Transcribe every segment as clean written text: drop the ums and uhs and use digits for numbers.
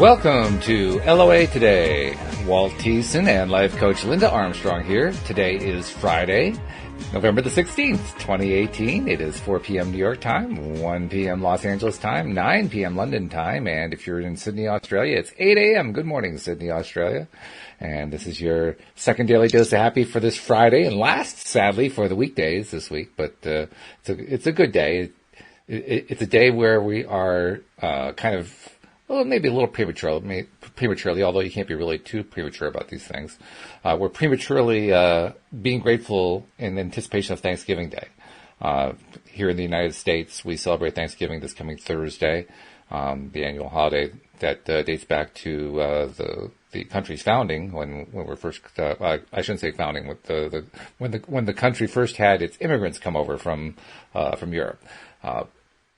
Welcome to LOA Today. Walt Thiessen and life coach Linda Armstrong here. Today is Friday, November the 16th, 2018. It is 4 p.m. New York time, 1 p.m. Los Angeles time, 9 p.m. London time, and if you're in Sydney, Australia, it's 8 a.m. Good morning, Sydney, Australia. And this is your second daily dose of happy for this Friday, and last, sadly, for the weekdays this week, but it's a good day. It's a day where we are maybe a little prematurely, although you can't be really too premature about these things. We're prematurely being grateful in anticipation of Thanksgiving Day. Here in the United States, we celebrate Thanksgiving this coming Thursday, the annual holiday that dates back to the country's founding, when we're first. I shouldn't say founding, when the country first had its immigrants come over from Europe.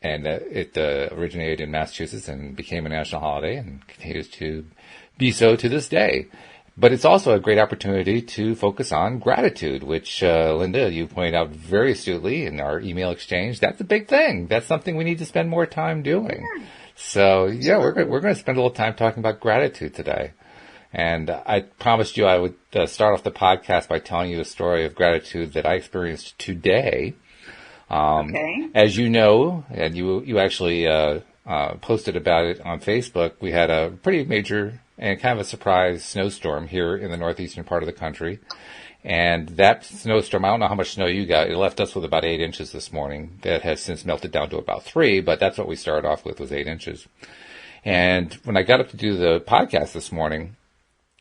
And it originated in Massachusetts and became a national holiday and continues to be so to this day. But it's also a great opportunity to focus on gratitude, which, Linda, you pointed out very astutely in our email exchange. That's a big thing. That's something we need to spend more time doing. Yeah. So, yeah, we're going to spend a little time talking about gratitude today. And I promised you I would start off the podcast by telling you a story of gratitude that I experienced today. Okay. As you know, and you actually posted about it on Facebook, we had a pretty major and kind of a surprise snowstorm here in the northeastern part of the country. And that snowstorm, I don't know how much snow you got. It left us with about 8 inches this morning. That has since melted down to about 3, but that's what we started off with, was 8 inches. And when I got up to do the podcast this morning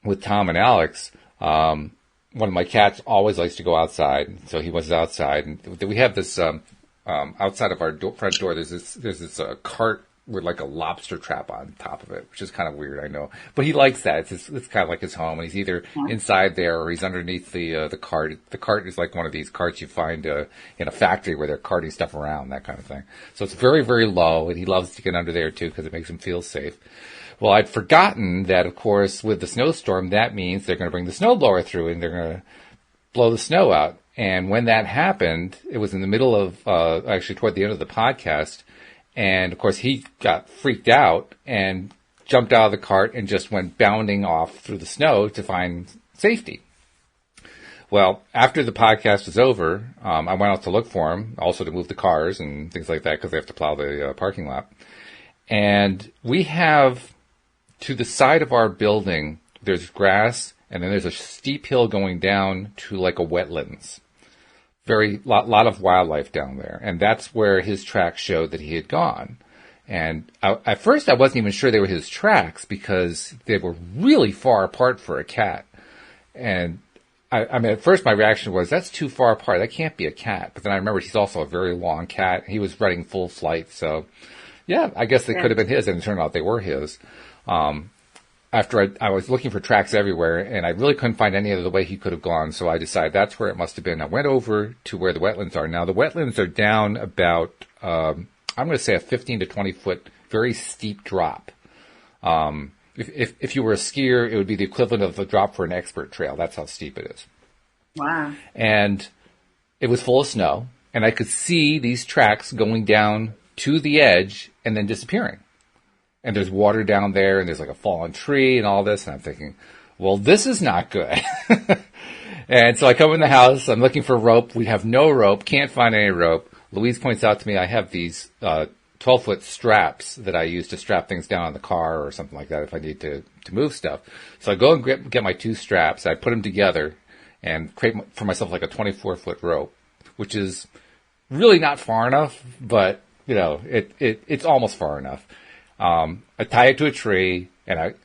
with Tom and Alex, one of my cats always likes to go outside, so he was outside. And we have this outside of our front door. There's this cart with like a lobster trap on top of it, which is kind of weird, I know. But he likes that. It's kind of like his home, and he's either inside there or he's underneath the cart. The cart is like one of these carts you find in a factory where they're carting stuff around, that kind of thing. So it's very, very low, and he loves to get under there too because it makes him feel safe. Well, I'd forgotten that, of course, with the snowstorm, that means they're going to bring the snowblower through and they're going to blow the snow out. And when that happened, it was in the middle of, actually toward the end of the podcast. And, of course, he got freaked out and jumped out of the cart and just went bounding off through the snow to find safety. Well, after the podcast was over, I went out to look for him, also to move the cars and things like that because they have to plow the parking lot. And we have, to the side of our building, there's grass, and then there's a steep hill going down to like a wetlands. Lot of wildlife down there. And that's where his tracks showed that he had gone. And at first I wasn't even sure they were his tracks because they were really far apart for a cat. And I mean, at first my reaction was, that's too far apart. That can't be a cat. But then I remembered he's also a very long cat. He was running full flight. So, yeah, I guess they could have been his, and it turned out they were his. After I was looking for tracks everywhere, and I really couldn't find any other way he could have gone, so I decided that's where it must have been. I went over to where the wetlands are. Now, the wetlands are down about, I'm going to say a 15 to 20 foot, very steep drop. If you were a skier, it would be the equivalent of a drop for an expert trail. That's how steep it is. Wow. And it was full of snow, and I could see these tracks going down to the edge and then disappearing. And there's water down there, and there's like a fallen tree and all this. And I'm thinking, well, this is not good. And so I come in the house. I'm looking for rope. We have no rope. Can't find any rope. Louise points out to me I have these 12-foot straps that I use to strap things down on the car or something like that if I need to move stuff. So I go and get my 2 straps. I put them together and create for myself like a 24-foot rope, which is really not far enough, but, you know, it's almost far enough. I tie it to a tree, and I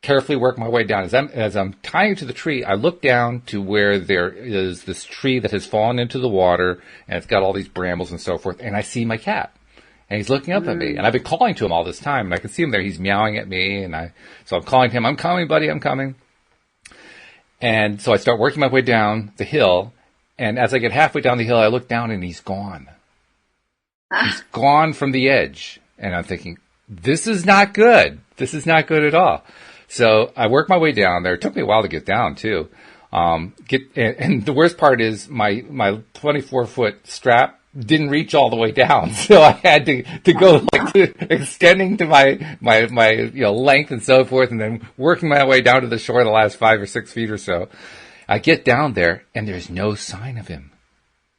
carefully work my way down. As I'm tying it to the tree, I look down to where there is this tree that has fallen into the water, and it's got all these brambles and so forth, and I see my cat. And he's looking up at me, and I've been calling to him all this time, and I can see him there. He's meowing at me, so I'm calling to him, I'm coming, buddy, I'm coming. And so I start working my way down the hill, and as I get halfway down the hill, I look down, and he's gone. He's gone from the edge, and I'm thinking, this is not good. This is not good at all. So I worked my way down there. It took me a while to get down too. And the worst part is my 24-foot strap didn't reach all the way down. So I had to go extending to my length and so forth, and then working my way down to the shore the last 5 or 6 feet or so. I get down there and there's no sign of him.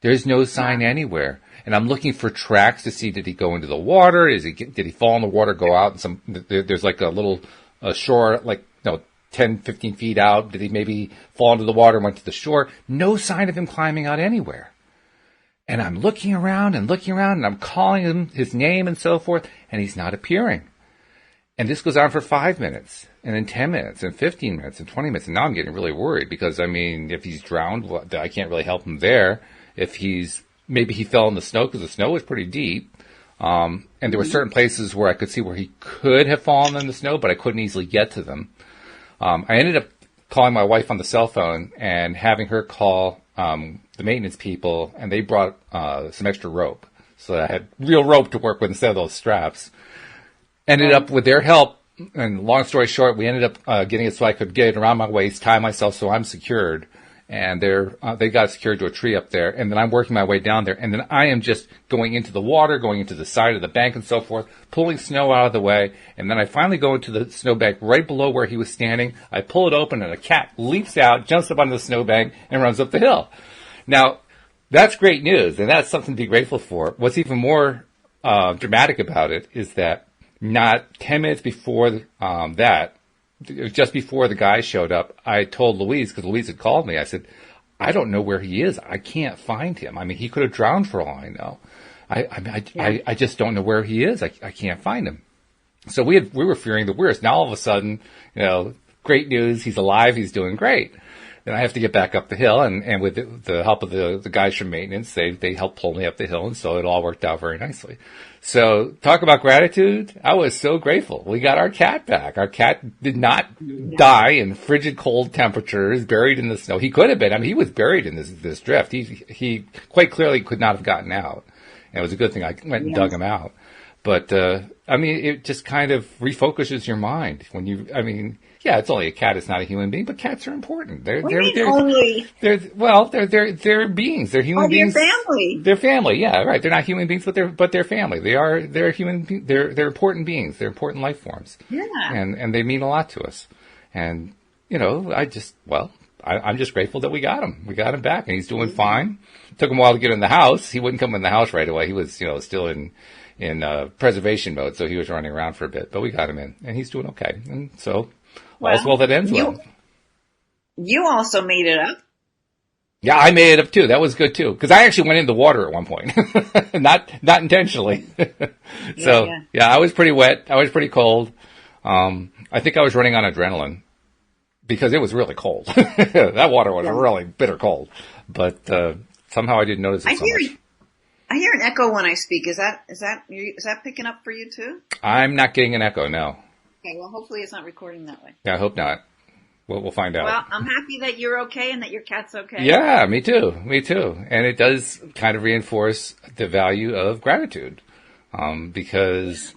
There's no sign anywhere. And I'm looking for tracks to see, did he go into the water? Did he fall in the water, go out? And there's like a little shore, 10, 15 feet out. Did he maybe fall into the water and went to the shore? No sign of him climbing out anywhere. And I'm looking around and I'm calling him his name and so forth, and he's not appearing. And this goes on for 5 minutes, and then 10 minutes, and 15 minutes, and 20 minutes. And now I'm getting really worried because, if he's drowned, well, I can't really help him there. If maybe he fell in the snow because the snow was pretty deep. And there were certain places where I could see where he could have fallen in the snow, but I couldn't easily get to them. I ended up calling my wife on the cell phone and having her call the maintenance people, and they brought some extra rope. So I had real rope to work with instead of those straps. Ended up with their help, and long story short, we ended up getting it so I could get it around my waist, tie myself so I'm secured. And they got secured to a tree up there, and then I'm working my way down there, and then I am just going into the water, going into the side of the bank and so forth, pulling snow out of the way, and then I finally go into the snowbank right below where he was standing. I pull it open, and a cat leaps out, jumps up onto the snowbank, and runs up the hill. Now, that's great news, and that's something to be grateful for. What's even more dramatic about it is that not 10 minutes before that, just before the guy showed up, I told Louise, because Louise had called me, I said, I don't know where he is. I can't find him. He could have drowned for all I know. I just don't know where he is. I can't find him. So we were fearing the worst. Now all of a sudden, great news. He's alive. He's doing great. Then I have to get back up the hill, and with the help of the guys from maintenance, they helped pull me up the hill, and so it all worked out very nicely. So talk about gratitude. I was so grateful. We got our cat back. Our cat did not die in frigid cold temperatures, buried in the snow. He could have been. He was buried in this drift. He quite clearly could not have gotten out. And it was a good thing I went and dug him out. But, it just kind of refocuses your mind when yeah, it's only a cat. It's not a human being, but cats are important. They're beings. They're human beings. They're family. They're family. Yeah, right. They're not human beings, but they're family. They're human. They're important beings. They're important life forms. Yeah. And they mean a lot to us. And I'm just grateful that we got him. We got him back, and he's doing fine. Took him a while to get in the house. He wouldn't come in the house right away. He was still in preservation mode, so he was running around for a bit. But we got him in, and he's doing okay. And so. All's well that ends well. You also made it up. Yeah, I made it up too. That was good too, because I actually went in the water at one point, not intentionally. I was pretty wet. I was pretty cold. I think I was running on adrenaline because it was really cold. That water was really bitter cold, but somehow I didn't notice it so much. I hear an echo when I speak. Is that picking up for you too? I'm not getting an echo. No. Okay, well, hopefully it's not recording that way. Yeah, I hope not. We'll find out. Well, I'm happy that you're okay and that your cat's okay. Yeah, me too. And it does kind of reinforce the value of gratitude. Because,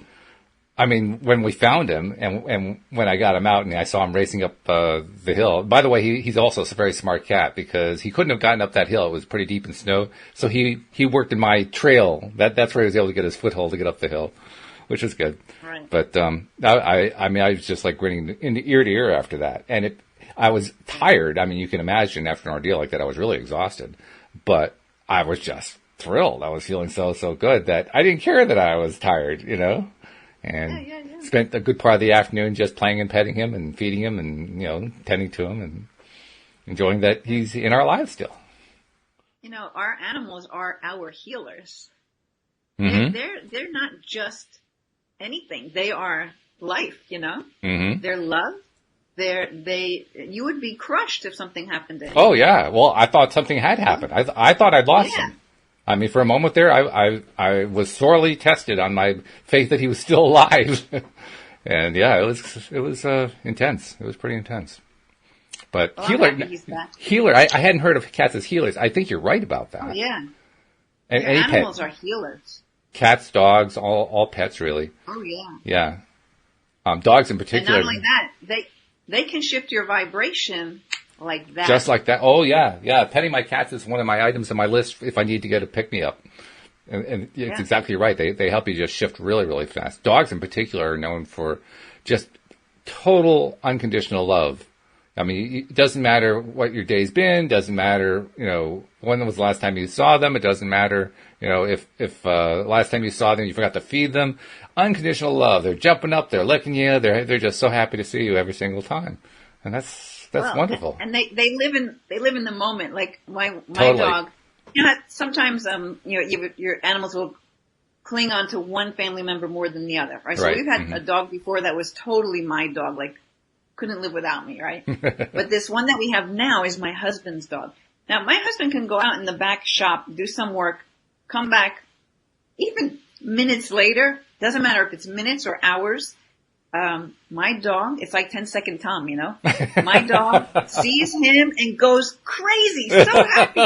when we found him and when I got him out and I saw him racing up the hill. By the way, he's also a very smart cat because he couldn't have gotten up that hill. It was pretty deep in snow. So he worked in my trail. That's where he was able to get his foothold to get up the hill, which was good. Right. But I was just like grinning ear to ear after that. And I was tired. You can imagine after an ordeal like that, I was really exhausted. But I was just thrilled. I was feeling so good that I didn't care that I was tired, And spent a good part of the afternoon just playing and petting him and feeding him and, tending to him and enjoying that he's in our lives still. Our animals are our healers. Mm-hmm. They're not just anything. They are life, Mm-hmm. They're love. You would be crushed if something happened to him. Oh yeah. Well, I thought something had happened. I thought I'd lost him. For a moment there, I was sorely tested on my faith that he was still alive. And yeah, it was intense. It was pretty intense. But healer, I hadn't heard of cats as healers. I think you're right about that. Oh yeah. And animals are healers. Cats, dogs, all pets really. Oh yeah. Yeah. Dogs in particular. And not only that, they can shift your vibration like that. Just like that. Oh yeah. Yeah. Petting my cats is one of my items on my list if I need to get a pick me up. And it's Yeah. exactly right. They help you just shift really, really fast. Dogs in particular are known for just total unconditional love. I mean, it doesn't matter what your day's been, doesn't matter, when was the last time you saw them, it doesn't matter, if last time you saw them you forgot to feed them. Unconditional love. They're jumping up, they're licking you, they're just so happy to see you every single time. And that's wonderful. And they live in the moment. Like my Totally. dog, sometimes, your animals will cling on to one family member more than the other, right? So Right. we've had Mm-hmm. a dog before that was totally my dog, like couldn't live without me, right? But this one that we have now is my husband's dog. Now my husband can go out in the back shop, do some work, come back even minutes later, doesn't matter if it's minutes or hours. My dog, it's like 10-second Tom, my dog sees him and goes crazy, so happy.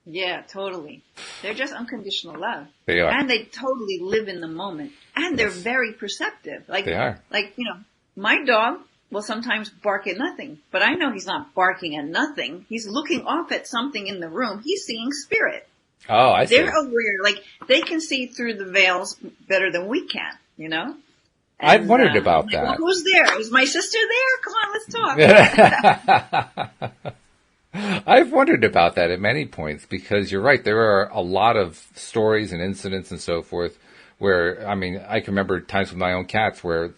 Yeah, totally. They're just unconditional love. They are. And they totally live in the moment. And they're very perceptive. Like, They are. Like, my dog will sometimes bark at nothing, but I know he's not barking at nothing. He's looking off at something in the room. He's seeing spirit. Oh, I see. They're aware, like, they can see through the veils better than we can, And, I've wondered about like, that. Well, who's there? Is my sister there? Come on, let's talk. I've wondered about that at many points because you're right. There are a lot of stories and incidents and so forth where, I mean, I can remember times with my own cats where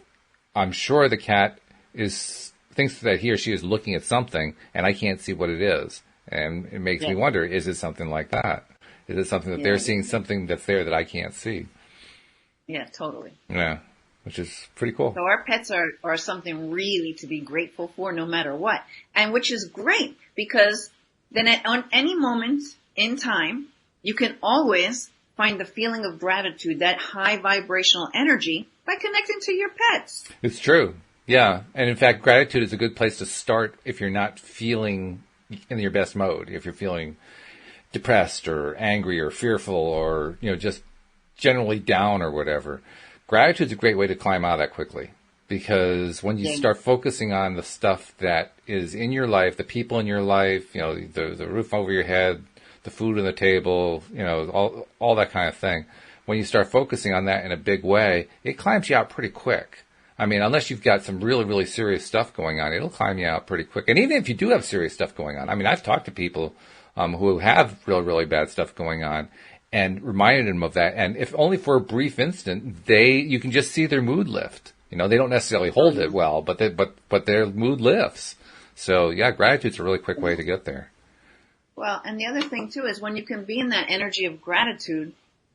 I'm sure the cat thinks that he or she is looking at something and I can't see what it is. And it makes me wonder, is it something like that? Is it something that they're seeing something that's there that I can't see? Yeah, totally. Yeah, which is pretty cool. So our pets are something really to be grateful for no matter what. And which is great because then on any moment in time, you can always find the feeling of gratitude, that high vibrational energy by connecting to your pets. It's true. Yeah. And in fact, gratitude is a good place to start if you're not feeling in your best mode. If you're feeling depressed or angry or fearful or, just generally down or whatever. Gratitude is a great way to climb out of that quickly. Because when you start focusing on the stuff that is in your life, the people in your life, the roof over your head, the food on the table, all that kind of thing. When you start focusing on that in a big way, it climbs you out pretty quick. I mean, unless you've got some really, really serious stuff going on, it'll climb you out pretty quick. And even if you do have serious stuff going on, I mean, I've talked to people who have really, really bad stuff going on and reminded them of that. And if only for a brief instant, you can just see their mood lift. They don't necessarily hold it well, but their mood lifts. So yeah, gratitude's a really quick way to get there. Well, and the other thing too is when you can be in that energy of gratitude,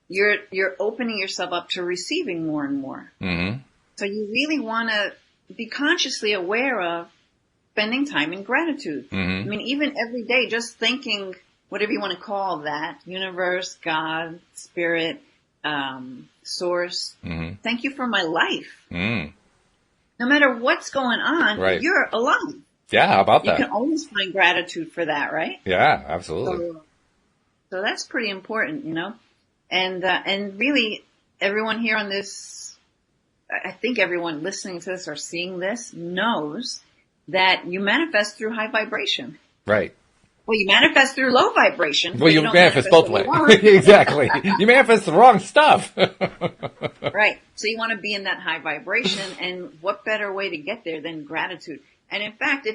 you're opening yourself up to receiving more and more. Mm-hmm. So you really want to be consciously aware of spending time in gratitude. Mm-hmm. I mean, even every day, just thinking, whatever you want to call that, universe, God, spirit, source, thank you for my life. Mm. No matter what's going on, Right. you're alive. Yeah, how about You that? can always find gratitude for that, right? Yeah, absolutely. So that's pretty important, and really everyone here on this, I think everyone listening to this or seeing this knows that you manifest through high vibration. Right. Well, you manifest through low vibration. Well, you don't manifest both what ways. you want. Exactly. You manifest the wrong stuff. Right. So you want to be in that high vibration, and what better way to get there than gratitude? And in fact,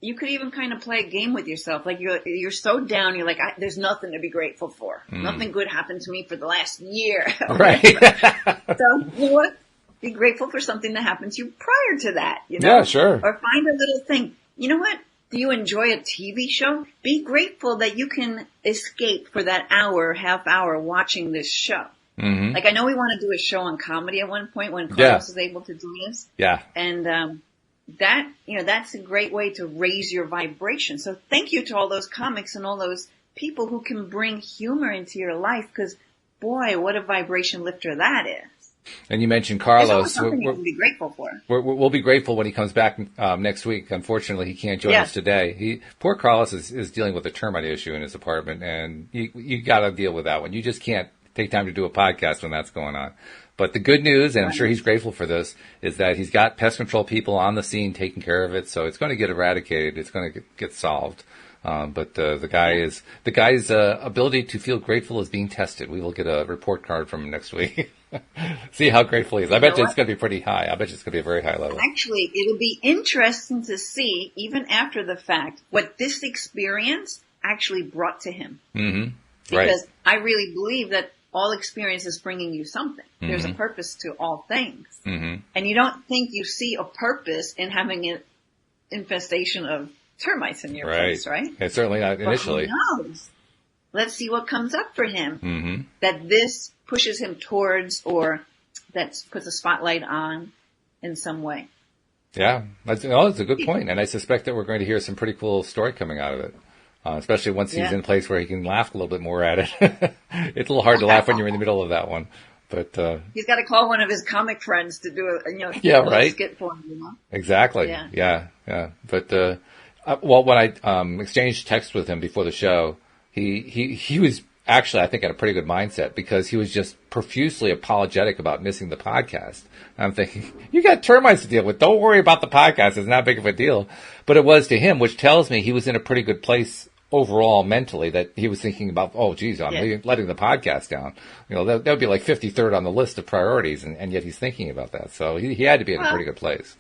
you could even kind of play a game with yourself. Like you're so down, you're like, there's nothing to be grateful for. Nothing good happened to me for the last year. Right. So you know what? Be grateful for something that happened to you prior to that. Yeah, sure. Or find a little thing. You know what? Do you enjoy a TV show? Be grateful that you can escape for that half hour watching this show. Mm-hmm. Like I know we want to do a show on comedy at one point when Carlos is able to do this. Yeah. And that's a great way to raise your vibration. So thank you to all those comics and all those people who can bring humor into your life, because boy, what a vibration lifter that is. And you mentioned There's always Carlos. something you can be grateful for. We'll be grateful when he comes back next week. Unfortunately, he can't join us today. Poor Carlos is dealing with a termite issue in his apartment, and you got to deal with that one. You just can't take time to do a podcast when that's going on. But the good news, and I'm sure he's grateful for this, is that he's got pest control people on the scene taking care of it, so it's going to get eradicated. It's going to get solved. But the guy's ability to feel grateful is being tested. We will get a report card from him next week. See how grateful he is. I bet you it's going to be pretty high. I bet you it's going to be a very high level. Actually, it'll be interesting to see, even after the fact, what this experience actually brought to him. Mm-hmm. Because I really believe that all experience is bringing you something. Mm-hmm. There's a purpose to all things. Mm-hmm. And you don't think you see a purpose in having an infestation of termites in your place, right? It's certainly not initially. But who knows? Let's see what comes up for him that this pushes him towards, or that puts a spotlight on in some way. Yeah, that's a good point. And I suspect that we're going to hear some pretty cool story coming out of it. Especially once he's in a place where he can laugh a little bit more at it. It's a little hard to laugh when you're in the middle of that one. But he's got to call one of his comic friends to do a skit for him. You know? Exactly. Yeah. But when I exchanged text with him before the show, he was actually, I think, had a pretty good mindset, because he was just profusely apologetic about missing the podcast. And I'm thinking, you got termites to deal with. Don't worry about the podcast. It's not big of a deal. But it was to him, which tells me he was in a pretty good place overall mentally, that he was thinking about, oh, geez, I'm letting the podcast down. That would be like 53rd on the list of priorities, and yet he's thinking about that. So he had to be in a pretty good place.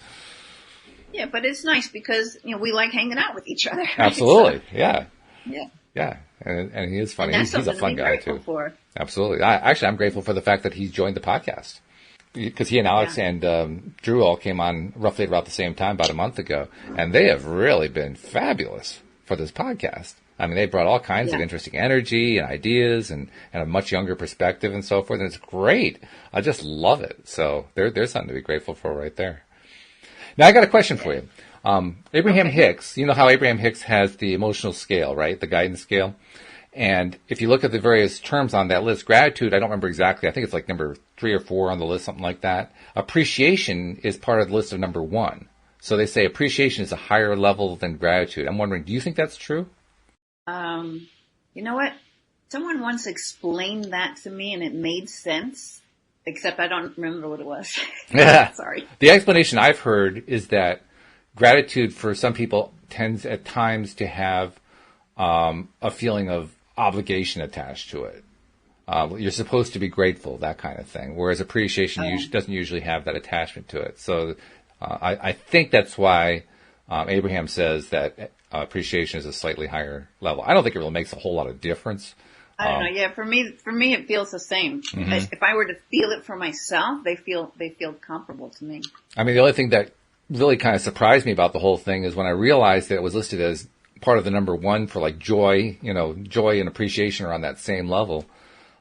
Yeah, but it's nice because, we like hanging out with each other. Right? Absolutely. So, yeah. And he is funny. And he's a fun guy too. For. Absolutely. I'm grateful for the fact that he's joined the podcast, because he and Alex and Drew all came on roughly about the same time, about a month ago, and they have really been fabulous for this podcast. I mean, they brought all kinds of interesting energy and ideas and a much younger perspective and so forth, and it's great. I just love it. So there's something to be grateful for right there. Now, I got a question for you. Abraham Hicks, you know how Abraham Hicks has the emotional scale, right? The guidance scale. And if you look at the various terms on that list, gratitude, I don't remember exactly. I think it's like number 3 or 4 on the list, something like that. Appreciation is part of the list of number 1. So they say appreciation is a higher level than gratitude. I'm wondering, do you think that's true? You know what? Someone once explained that to me and it made sense, except I don't remember what it was. Sorry. The explanation I've heard is that gratitude for some people tends at times to have a feeling of obligation attached to it. You're supposed to be grateful, that kind of thing, whereas appreciation doesn't usually have that attachment to it. So I think that's why Abraham says that appreciation is a slightly higher level. I don't think it really makes a whole lot of difference. I don't know. Yeah, for me, it feels the same. Mm-hmm. If I were to feel it for myself, they feel comparable to me. I mean, the only thing that really kind of surprised me about the whole thing is when I realized that it was listed as part of the number 1 for like joy, joy and appreciation are on that same level.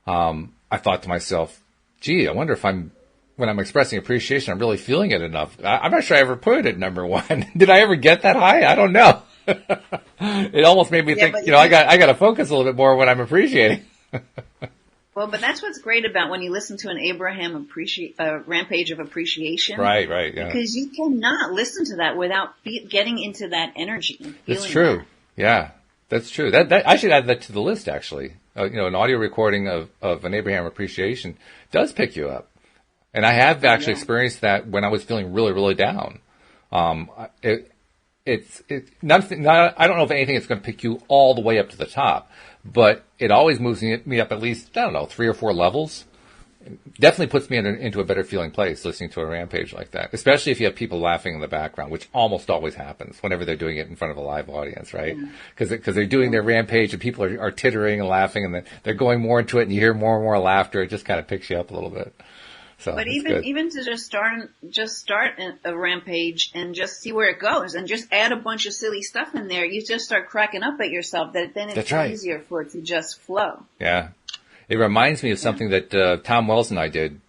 I thought to myself, gee, I wonder if when I'm expressing appreciation, I'm really feeling it enough. I'm not sure I ever put it at number 1. Did I ever get that high? I don't know. It almost made me think, I got to focus a little bit more when I'm appreciating. Well, but that's what's great about when you listen to an Abraham rampage of appreciation. Right, yeah. Because you cannot listen to that without getting into that energy. And that's true. That. Yeah, that's true. That I should add that to the list, actually. An audio recording of an Abraham appreciation does pick you up. And I have actually experienced that when I was feeling really, really down. It's nothing. I don't know if anything is going to pick you all the way up to the top, but it always moves me up at least, 3 or 4 levels. It definitely puts me into a better feeling place listening to a rampage like that, especially if you have people laughing in the background, which almost always happens whenever they're doing it in front of a live audience, right? Because they're doing their rampage and people are tittering and laughing, and they're going more into it, and you hear more and more laughter. It just kind of picks you up a little bit. So, but even to just start a rampage and just see where it goes, and just add a bunch of silly stuff in there, you just start cracking up at yourself. Then it's easier for it to just flow. Yeah, it reminds me of something that Tom Wells and I did.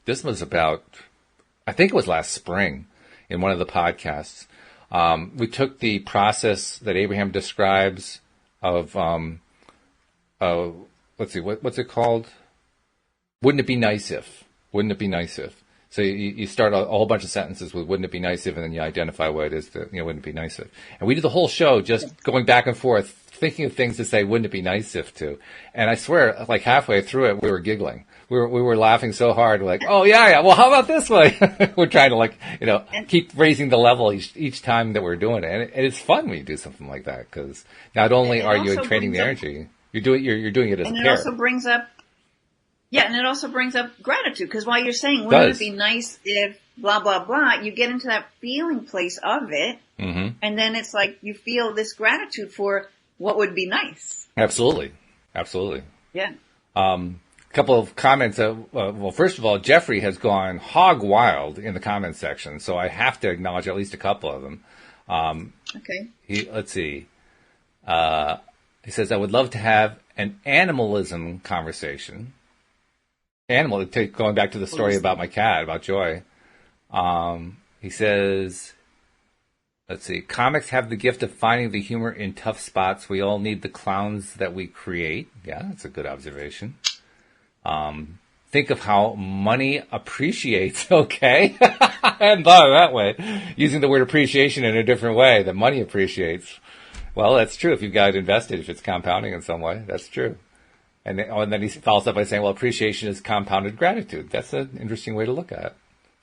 This was about, I think it was last spring, in one of the podcasts. We took the process that Abraham describes of, let's see, what's it called? Wouldn't it be nice if? Wouldn't it be nice if? So you start a whole bunch of sentences with "wouldn't it be nice if," and then you identify what it is that, wouldn't it be nice if. And we did the whole show just going back and forth, thinking of things to say "wouldn't it be nice if" to. And I swear, like halfway through it, we were giggling. we were laughing so hard. We're like, oh yeah. Well, how about this way? We're trying to keep raising the level each time that we're doing it. And it's fun when you do something like that, because not only are you training the energy, you're doing it as a pair. And it also brings up, and it also brings up gratitude, because while you're saying, wouldn't it be nice if blah, blah, blah, you get into that feeling place of it. Mm-hmm. And then it's like you feel this gratitude for what would be nice. Absolutely. Yeah. Couple of comments. Well, first of all, Jeffrey has gone hog wild in the comments section, so I have to acknowledge at least a couple of them. Okay. Let's see. He says, I would love to have an animalism conversation. Going back to the story about my cat, about Joy. He says, let's see, comics have the gift of finding the humor in tough spots. We all need the clowns that we create. Yeah, that's a good observation. Think of how money appreciates. Okay. I hadn't thought of it that way. Using the word appreciation in a different way, that money appreciates. Well, that's true. If you've got it invested, if it's compounding in some way, that's true. And then he follows up by saying, well, appreciation is compounded gratitude. That's an interesting way to look at it.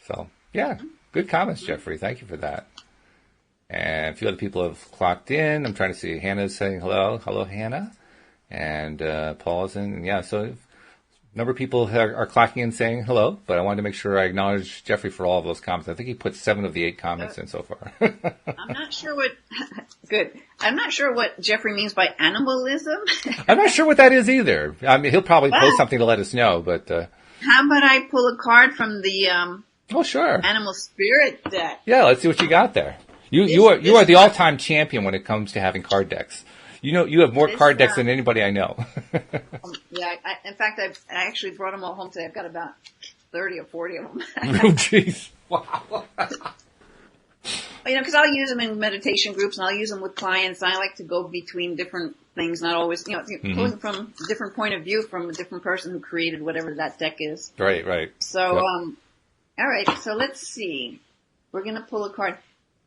So, yeah, good comments, Jeffrey. Thank you for that. And a few other people have clocked in. I'm trying to see. Hannah's saying hello. Hello, Hannah. And Paul's in. And yeah, so a number of people are clocking in saying hello, but I wanted to make sure I acknowledge Jeffrey for all of those comments. I think he put 7 of the 8 comments in so far. I'm not sure what... Good. I'm not sure what Jeffrey means by animalism. I'm not sure what that is either. I mean, he'll probably post something to let us know, but... how about I pull a card from the... oh, sure. Animal Spirit deck. Yeah, let's see what you got there. You are the all-time champion when it comes to having card decks. You have more card decks than anybody I know. Yeah, in fact, I actually brought them all home today. I've got about 30 or 40 of them. Oh, jeez. Wow. Because I'll use them in meditation groups, and I'll use them with clients. I like to go between different things, not always, going from a different point of view from a different person who created whatever that deck is. Right. So, yep. All right, so let's see. We're going to pull a card.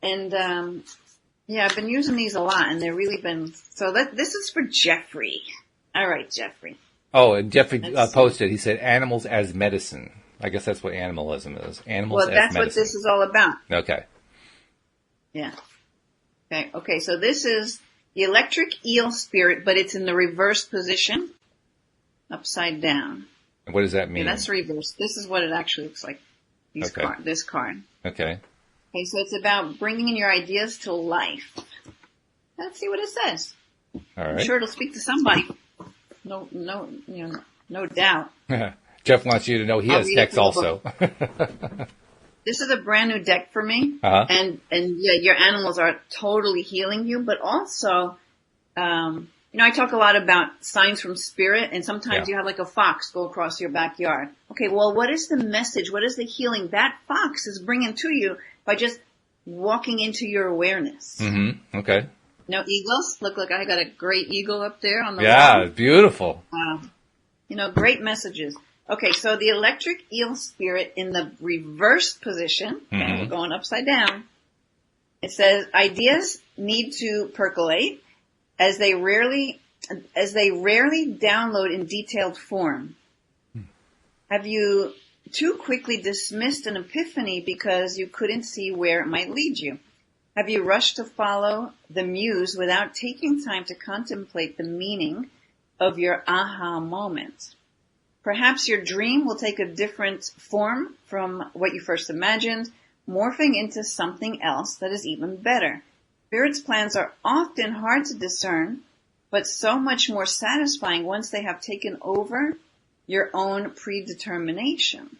And, I've been using these a lot, and they've really been... So this is for Jeffrey. All right, Jeffrey. Oh, and Jeffrey posted, he said, animals as medicine. I guess that's what animalism is. Animals as medicine. Well, that's what this is all about. Okay. Yeah. Okay, so this is the electric eel spirit, but it's in the reverse position, upside down. And what does that mean? Yeah, that's reverse. This is what it actually looks like, this card. Okay. Okay, so it's about bringing in your ideas to life. Let's see what it says. All right. I'm sure it'll speak to somebody. No doubt. Jeff wants you to know he has decks also. This is a brand new deck for me. Uh-huh. And your animals are totally healing you, but also, I talk a lot about signs from spirit, and sometimes you have like a fox go across your backyard. Okay, well, what is the message? What is the healing that fox is bringing to you by just walking into your awareness? Mm-hmm. Okay. No eagles? Look, I got a great eagle up there on the wall. Yeah, beautiful. Great messages. Okay, so the electric eel spirit in the reverse position, and we're going upside down. It says, ideas need to percolate as they rarely download in detailed form. Have you too quickly dismissed an epiphany because you couldn't see where it might lead you? Have you rushed to follow the muse without taking time to contemplate the meaning of your aha moment? Perhaps your dream will take a different form from what you first imagined, morphing into something else that is even better. Spirit's plans are often hard to discern, but so much more satisfying once they have taken over your own predetermination.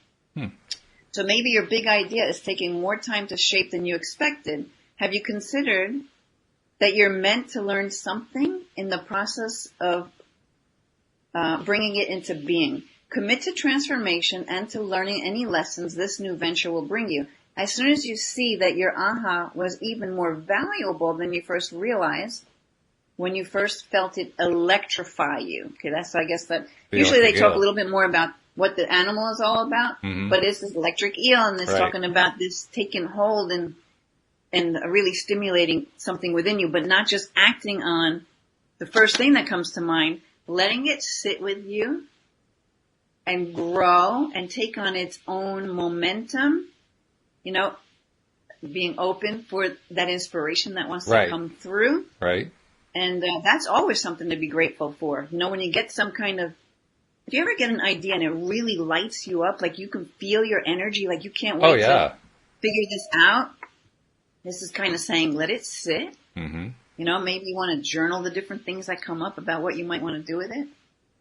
So maybe your big idea is taking more time to shape than you expected. Have you considered that you're meant to learn something in the process of bringing it into being? Commit to transformation and to learning any lessons this new venture will bring you. As soon as you see that your aha was even more valuable than you first realized, when you first felt it electrify you. Okay, that's, I guess, that usually they talk a little bit more about what the animal is all about, but it's this electric eel, and it's talking about this taking hold and really stimulating something within you, but not just acting on the first thing that comes to mind, letting it sit with you and grow and take on its own momentum, you know, being open for that inspiration that wants to come through. Right. And that's always something to be grateful for. You know, when you get some kind of, if you ever get an idea and it really lights you up, like you can feel your energy, like you can't wait to figure this out. This is kind of saying, let it sit. Mm-hmm. You know, maybe you want to journal the different things that come up about what you might want to do with it.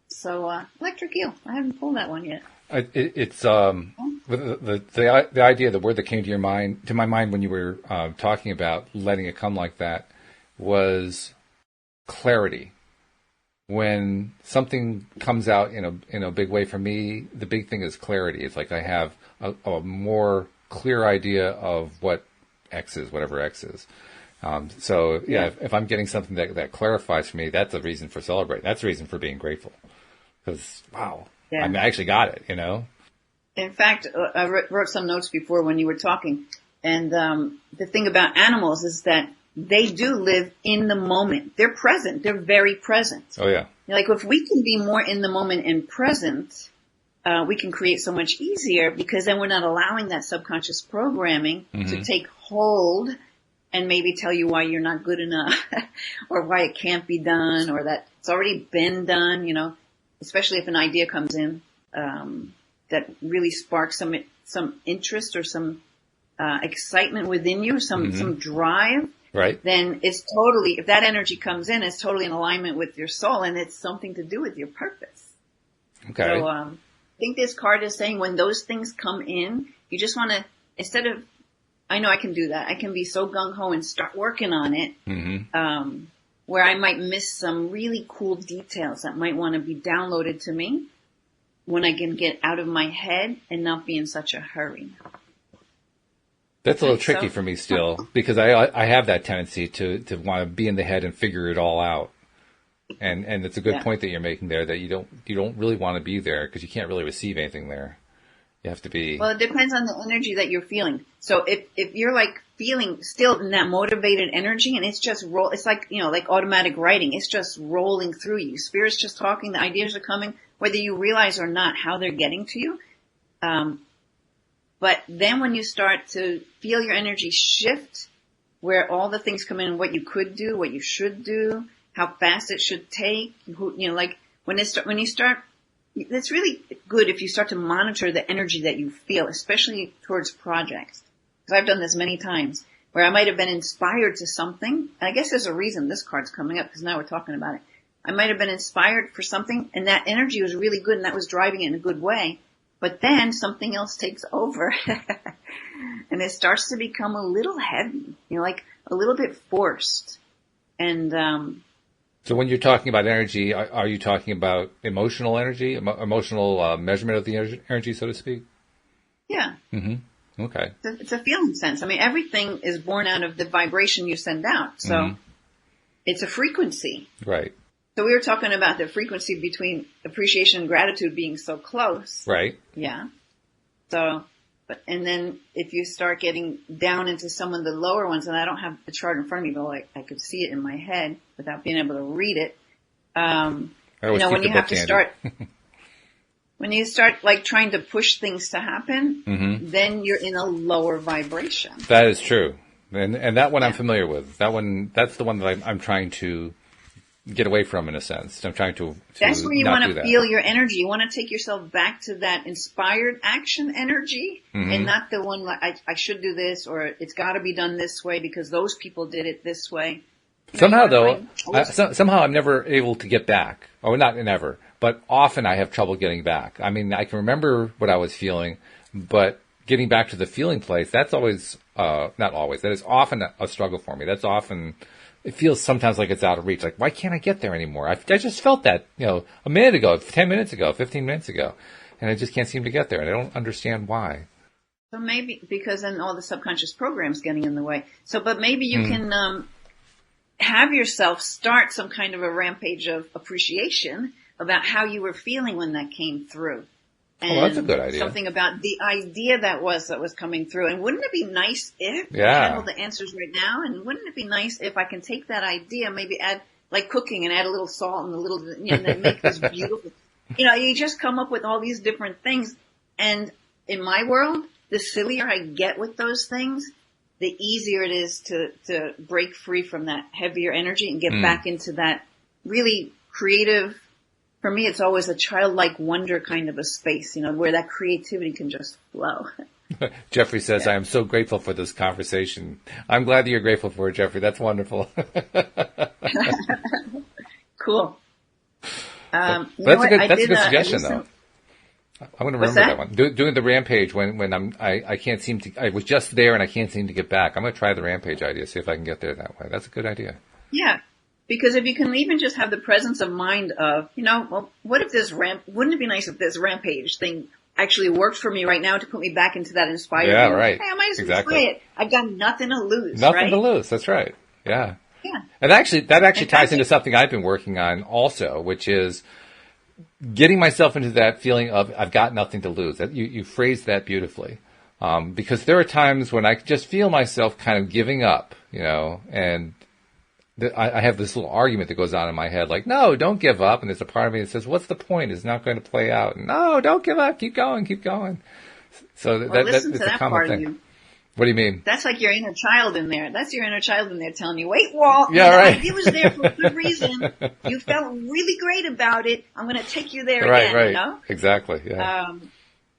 So, electric eel. I haven't pulled that one yet. It's the idea, the word that came to my mind when you were talking about letting it come like that was clarity. When something comes out in a big way for me, the big thing is clarity. It's like I have a more clear idea of what X is, whatever X is. So if I'm getting something that clarifies for me, that's a reason for celebrating. That's a reason for being grateful. Because, wow, I actually got it, you know? In fact, I wrote some notes before when you were talking. And the thing about animals is that they do live in the moment. They're present. They're very present. Oh, yeah. Like if we can be more in the moment and present, we can create so much easier because then we're not allowing that subconscious programming to take hold and maybe tell you why you're not good enough or why it can't be done or that it's already been done, you know, especially if an idea comes in that really sparks some interest or some excitement within you, some drive. Right. Then it's totally, if that energy comes in, it's totally in alignment with your soul and it's something to do with your purpose. Okay. So, I think this card is saying when those things come in, you just want to, instead of, I know I can do that. I can be so gung-ho and start working on it, where I might miss some really cool details that might want to be downloaded to me when I can get out of my head and not be in such a hurry. That's a little tricky for me still, because I have that tendency to want to be in the head and figure it all out. And it's a good point that you're making there, that you don't really want to be there because you can't really receive anything there. You have to be. Well, it depends on the energy that you're feeling. So if you're like feeling still in that motivated energy and it's just it's like, you know, like automatic writing. It's just rolling through you. Spirit's just talking. The ideas are coming, whether you realize or not how they're getting to you. But then when you start to feel your energy shift, where all the things come in, what you could do, what you should do, how fast it should take, you know, like when you start, it's really good if you start to monitor the energy that you feel, especially towards projects. Because I've done this many times where I might have been inspired to something. And I guess there's a reason this card's coming up because now we're talking about it. I might have been inspired for something and that energy was really good and that was driving it in a good way. But then something else takes over and it starts to become a little heavy, you know, like a little bit forced. And, so when you're talking about energy, are you talking about emotional energy, emotional measurement of the energy, so to speak? Yeah. Mm-hmm. Okay. It's a feeling sense. I mean, everything is born out of the vibration you send out. So it's a frequency. Right. So we were talking about the frequency between appreciation and gratitude being so close. Right. Yeah. So, and then if you start getting down into some of the lower ones, and I don't have the chart in front of me, but I could see it in my head without being able to read it. You know, when you have to start, when you start like trying to push things to happen, then you're in a lower vibration. That is true. And that one I'm familiar with. That's the one that I'm trying to get away from, in a sense. I'm trying to that's where you want to feel your energy. You want to take yourself back to that inspired action energy and not the one like, I should do this or it's got to be done this way because those people did it this way. Somehow, though, somehow I'm never able to get back. Oh, not never, but often I have trouble getting back. I mean, I can remember what I was feeling, but getting back to the feeling place, that's always, not always, that is often a struggle for me. That's often... It feels sometimes like it's out of reach. Like, why can't I get there anymore? I just felt that, you know, a minute ago, 10 minutes ago, 15 minutes ago, and I just can't seem to get there, and I don't understand why. So maybe because then all the subconscious programs getting in the way. So, but maybe you can have yourself start some kind of a rampage of appreciation about how you were feeling when that came through. And that's a good idea. Something about the idea that was coming through. And wouldn't it be nice if I handle the answers right now? And wouldn't it be nice if I can take that idea, maybe add, like cooking and add a little salt and a little, you know, and then make this beautiful. You just come up with all these different things. And in my world, the sillier I get with those things, the easier it is to break free from that heavier energy and get back into that really creative. For me, it's always a childlike wonder kind of a space, where that creativity can just flow. Jeffrey says, I am so grateful for this conversation. I'm glad that you're grateful for it, Jeffrey. That's wonderful. Cool. That's a good suggestion, though. I'm going to remember that one. Doing the rampage when I can't seem to. I was just there and I can't seem to get back. I'm going to try the rampage idea, see if I can get there that way. That's a good idea. Yeah, because if you can even just have the presence of mind of, well, what if wouldn't it be nice if this rampage thing actually worked for me right now to put me back into that inspired. Yeah, right. Hey, I might as well try it. I've got nothing to lose. Nothing to lose. That's right. Yeah. Yeah. And that actually ties into something I've been working on also, which is getting myself into that feeling of I've got nothing to lose. That you phrased that beautifully. Because there are times when I just feel myself kind of giving up, and I have this little argument that goes on in my head, like, no, don't give up. And there's a part of me that says, what's the point? It's not going to play out. No, don't give up. Keep going. Keep going. So that's a common thing. What do you mean? That's like your inner child in there. That's your inner child in there telling you, wait, Walt. Yeah, right. It was there for a good reason. You felt really great about it. I'm going to take you there again, right. Exactly, yeah.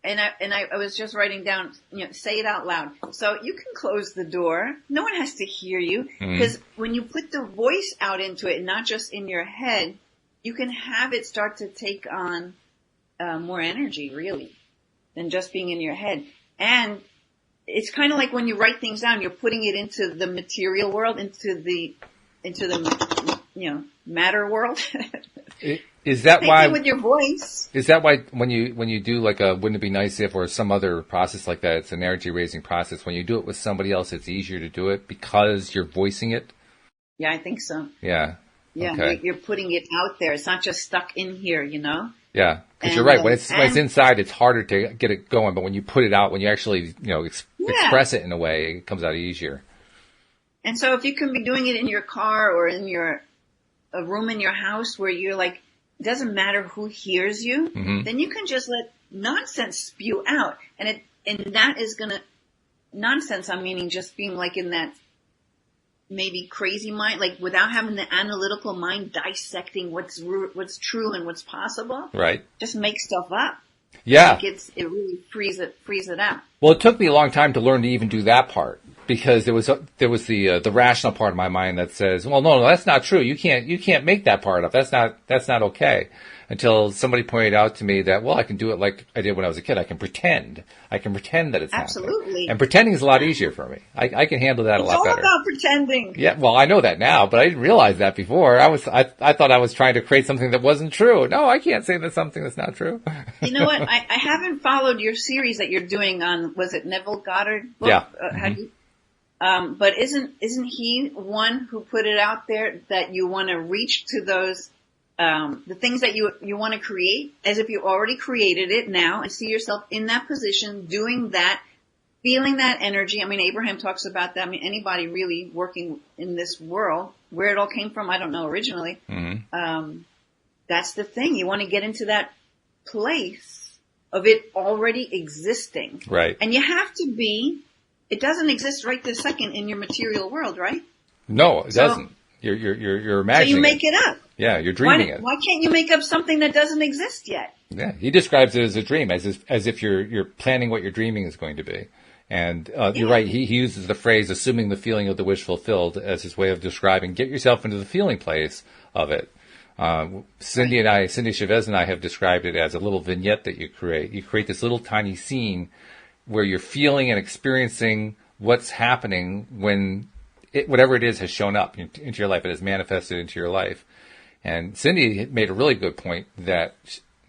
And I was just writing down, say it out loud. So you can close the door. No one has to hear you. Because when you put the voice out into it, not just in your head, you can have it start to take on more energy, really, than just being in your head. And it's kind of like when you write things down, you're putting it into the material world, into the matter world. Is that why with your voice? Is that why when you do like a wouldn't it be nice if or some other process like that, it's an energy raising process. When you do it with somebody else, it's easier to do it because you're voicing it? Yeah, I think so. Yeah. Yeah, okay. You're putting it out there. It's not just stuck in here, Yeah, because you're right. When it's inside, it's harder to get it going. But when you put it out, when you actually express it in a way, it comes out easier. And so if you can be doing it in your car or in a room in your house where you're like, it doesn't matter who hears you, then you can just let nonsense spew out. And that is gonna, nonsense, I'm meaning just being like in that maybe crazy mind, like without having the analytical mind dissecting what's true and what's possible. Right. Just make stuff up. Yeah. Like it really frees it out. Well, it took me a long time to learn to even do that part because there was the rational part of my mind that says, well, no, that's not true. You can't make that part up. That's not okay. Until somebody pointed out to me that, well, I can do it like I did when I was a kid. I can pretend that it's absolutely happening. And pretending is a lot easier for me. I can handle that a lot better. It's all about pretending. Yeah, well, I know that now, but I didn't realize that before. I thought I was trying to create something that wasn't true. No, I can't say that's something that's not true. You know what? I haven't followed your series that you're doing on, was it Neville Goddard book? Yeah. But isn't he one who put it out there that you want to reach to those the things that you want to create as if you already created it now and see yourself in that position, doing that, feeling that energy. I mean, Abraham talks about that. I mean, anybody really working in this world, where it all came from, I don't know originally. That's the thing. You want to get into that place of it already existing. Right. And you have to it doesn't exist right this second in your material world, right? No, it doesn't. You're imagining. So you make it up. Yeah, you're dreaming it. Why can't you make up something that doesn't exist yet? Yeah, he describes it as a dream, as if you're planning what your dreaming is going to be. And you're right. He uses the phrase "assuming the feeling of the wish fulfilled" as his way of describing. Get yourself into the feeling place of it. Cindy Chavez and I have described it as a little vignette that you create. You create this little tiny scene where you're feeling and experiencing what's happening when whatever it is has shown up into your life. It has manifested into your life. And Cindy made a really good point that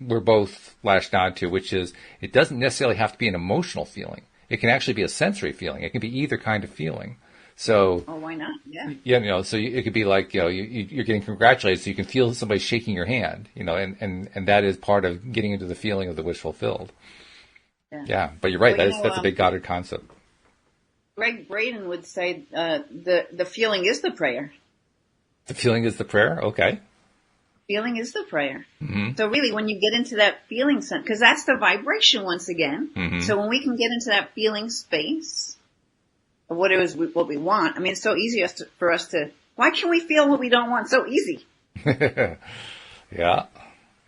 we're both latched onto, which is it doesn't necessarily have to be an emotional feeling. It can actually be a sensory feeling. It can be either kind of feeling. So, why not? Yeah. Yeah, so it could be like, you're getting congratulated, so you can feel somebody shaking your hand, and that is part of getting into the feeling of the wish fulfilled. Yeah, but you're right. Well, that's a big Goddard concept. Greg Braden would say the feeling is the prayer. The feeling is the prayer? Okay. Feeling is the prayer. Mm-hmm. So really, when you get into that feeling sense, because that's the vibration once again. Mm-hmm. So when we can get into that feeling space of what it is, what we want. I mean, it's so easy for us to. Why can we feel what we don't want? So easy. Yeah.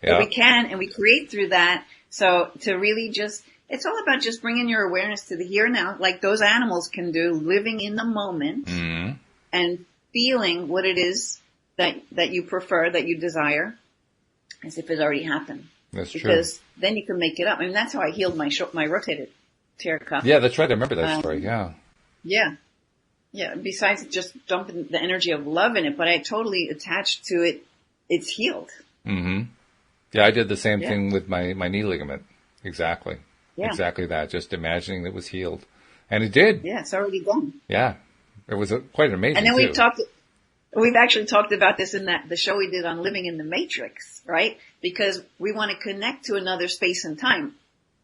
But we can, and we create through that. So to really just, it's all about just bringing your awareness to the here and now, like those animals can do, living in the moment Mm-hmm. and feeling what it is that you prefer, that you desire, as if it already happened. That's true. Because then you can make it up. I mean, that's how I healed my rotated tear cuff. Yeah, that's right. I remember that story. Yeah. Yeah. Yeah. Besides just dumping the energy of love in it, but I totally attached to it. It's healed. Mm-hmm. Yeah, I did the same thing with my knee ligament. Exactly. Yeah. Exactly that. Just imagining that it was healed. And it did. Yeah, it's already done. Yeah. It was quite amazing. And then too. we've actually talked about this in the show we did on living in the matrix, right? Because we want to connect to another space and time.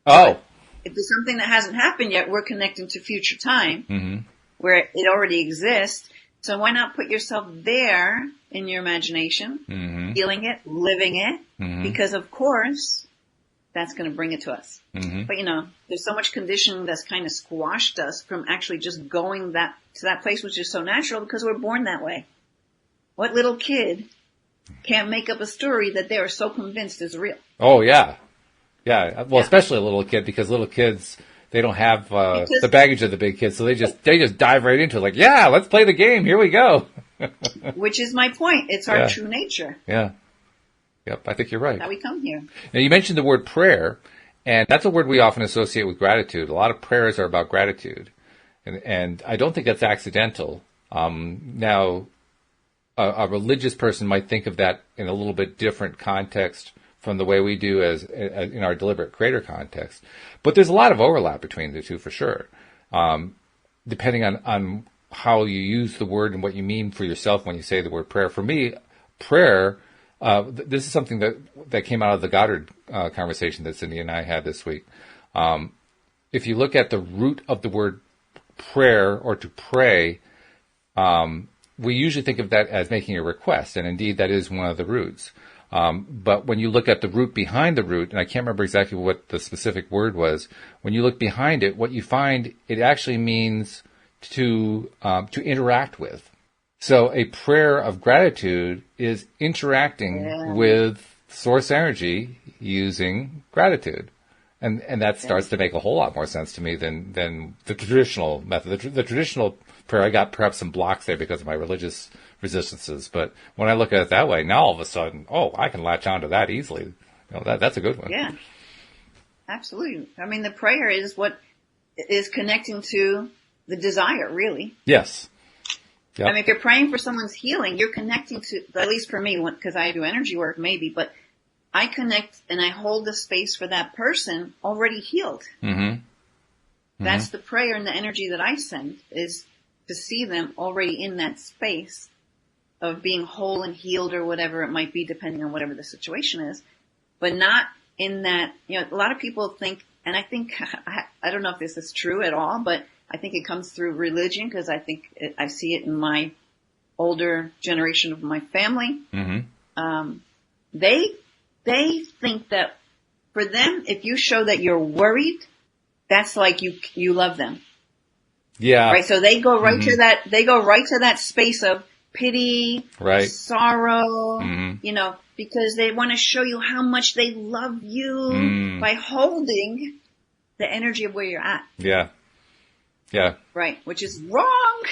Oh. If there's something that hasn't happened yet, we're connecting to future time Mm-hmm. where it already exists. So why not put yourself there in your imagination, Mm-hmm. feeling it, living it, Mm-hmm. because of course that's going to bring it to us. Mm-hmm. But there's so much conditioning that's kind of squashed us from actually just going to that place, which is so natural because we're born that way. What little kid can't make up a story that they are so convinced is real? Oh, yeah. Yeah. Well, Yeah. especially a little kid, because little kids, they don't have the baggage of the big kids, so they just dive right into it. Like, yeah, let's play the game. Here we go. Which is my point. It's our Yeah. true nature Yeah. Yep. I think you're right. that we come here. Now, you mentioned the word prayer, and that's a word we often associate with gratitude. A lot of prayers are about gratitude, and I don't think that's accidental. Now, a religious person might think of that in a little bit different context from the way we do as in our deliberate creator context. But there's a lot of overlap between the two for sure, depending on how you use the word and what you mean for yourself when you say the word prayer. For me, prayer, this is something that came out of the Goddard conversation that Cindy and I had this week. If you look at the root of the word prayer or to pray, we usually think of that as making a request, and indeed that is one of the roots. But when you look at the root behind the root, and I can't remember exactly what the specific word was, when you look behind it, what you find, it actually means to interact with. So a prayer of gratitude is interacting with source energy using gratitude. And that starts to make a whole lot more sense to me than the traditional method. The traditional prayer, I got perhaps some blocks there because of my religious resistances. But when I look at it that way, now all of a sudden, I can latch onto that easily. That's a good one. Yeah, absolutely. I mean, the prayer is what is connecting to the desire, really. Yes. Yep. I mean, if you're praying for someone's healing, you're connecting to, at least for me, because I do energy work maybe, but I connect and I hold the space for that person already healed. Mm-hmm. That's the prayer and the energy that I send, is to see them already in that space of being whole and healed or whatever it might be, depending on whatever the situation is, but not in that, a lot of people think, and I think, I don't know if this is true at all, but I think it comes through religion, because I think I see it in my older generation of my family. Mm-hmm. They think that for them, if you show that you're worried, that's like you love them. Yeah. Right. So they go right to that. They go right to that space of pity, right, sorrow. Because they want to show you how much they love you by holding the energy of where you're at. Yeah. Yeah. Right. Which is wrong.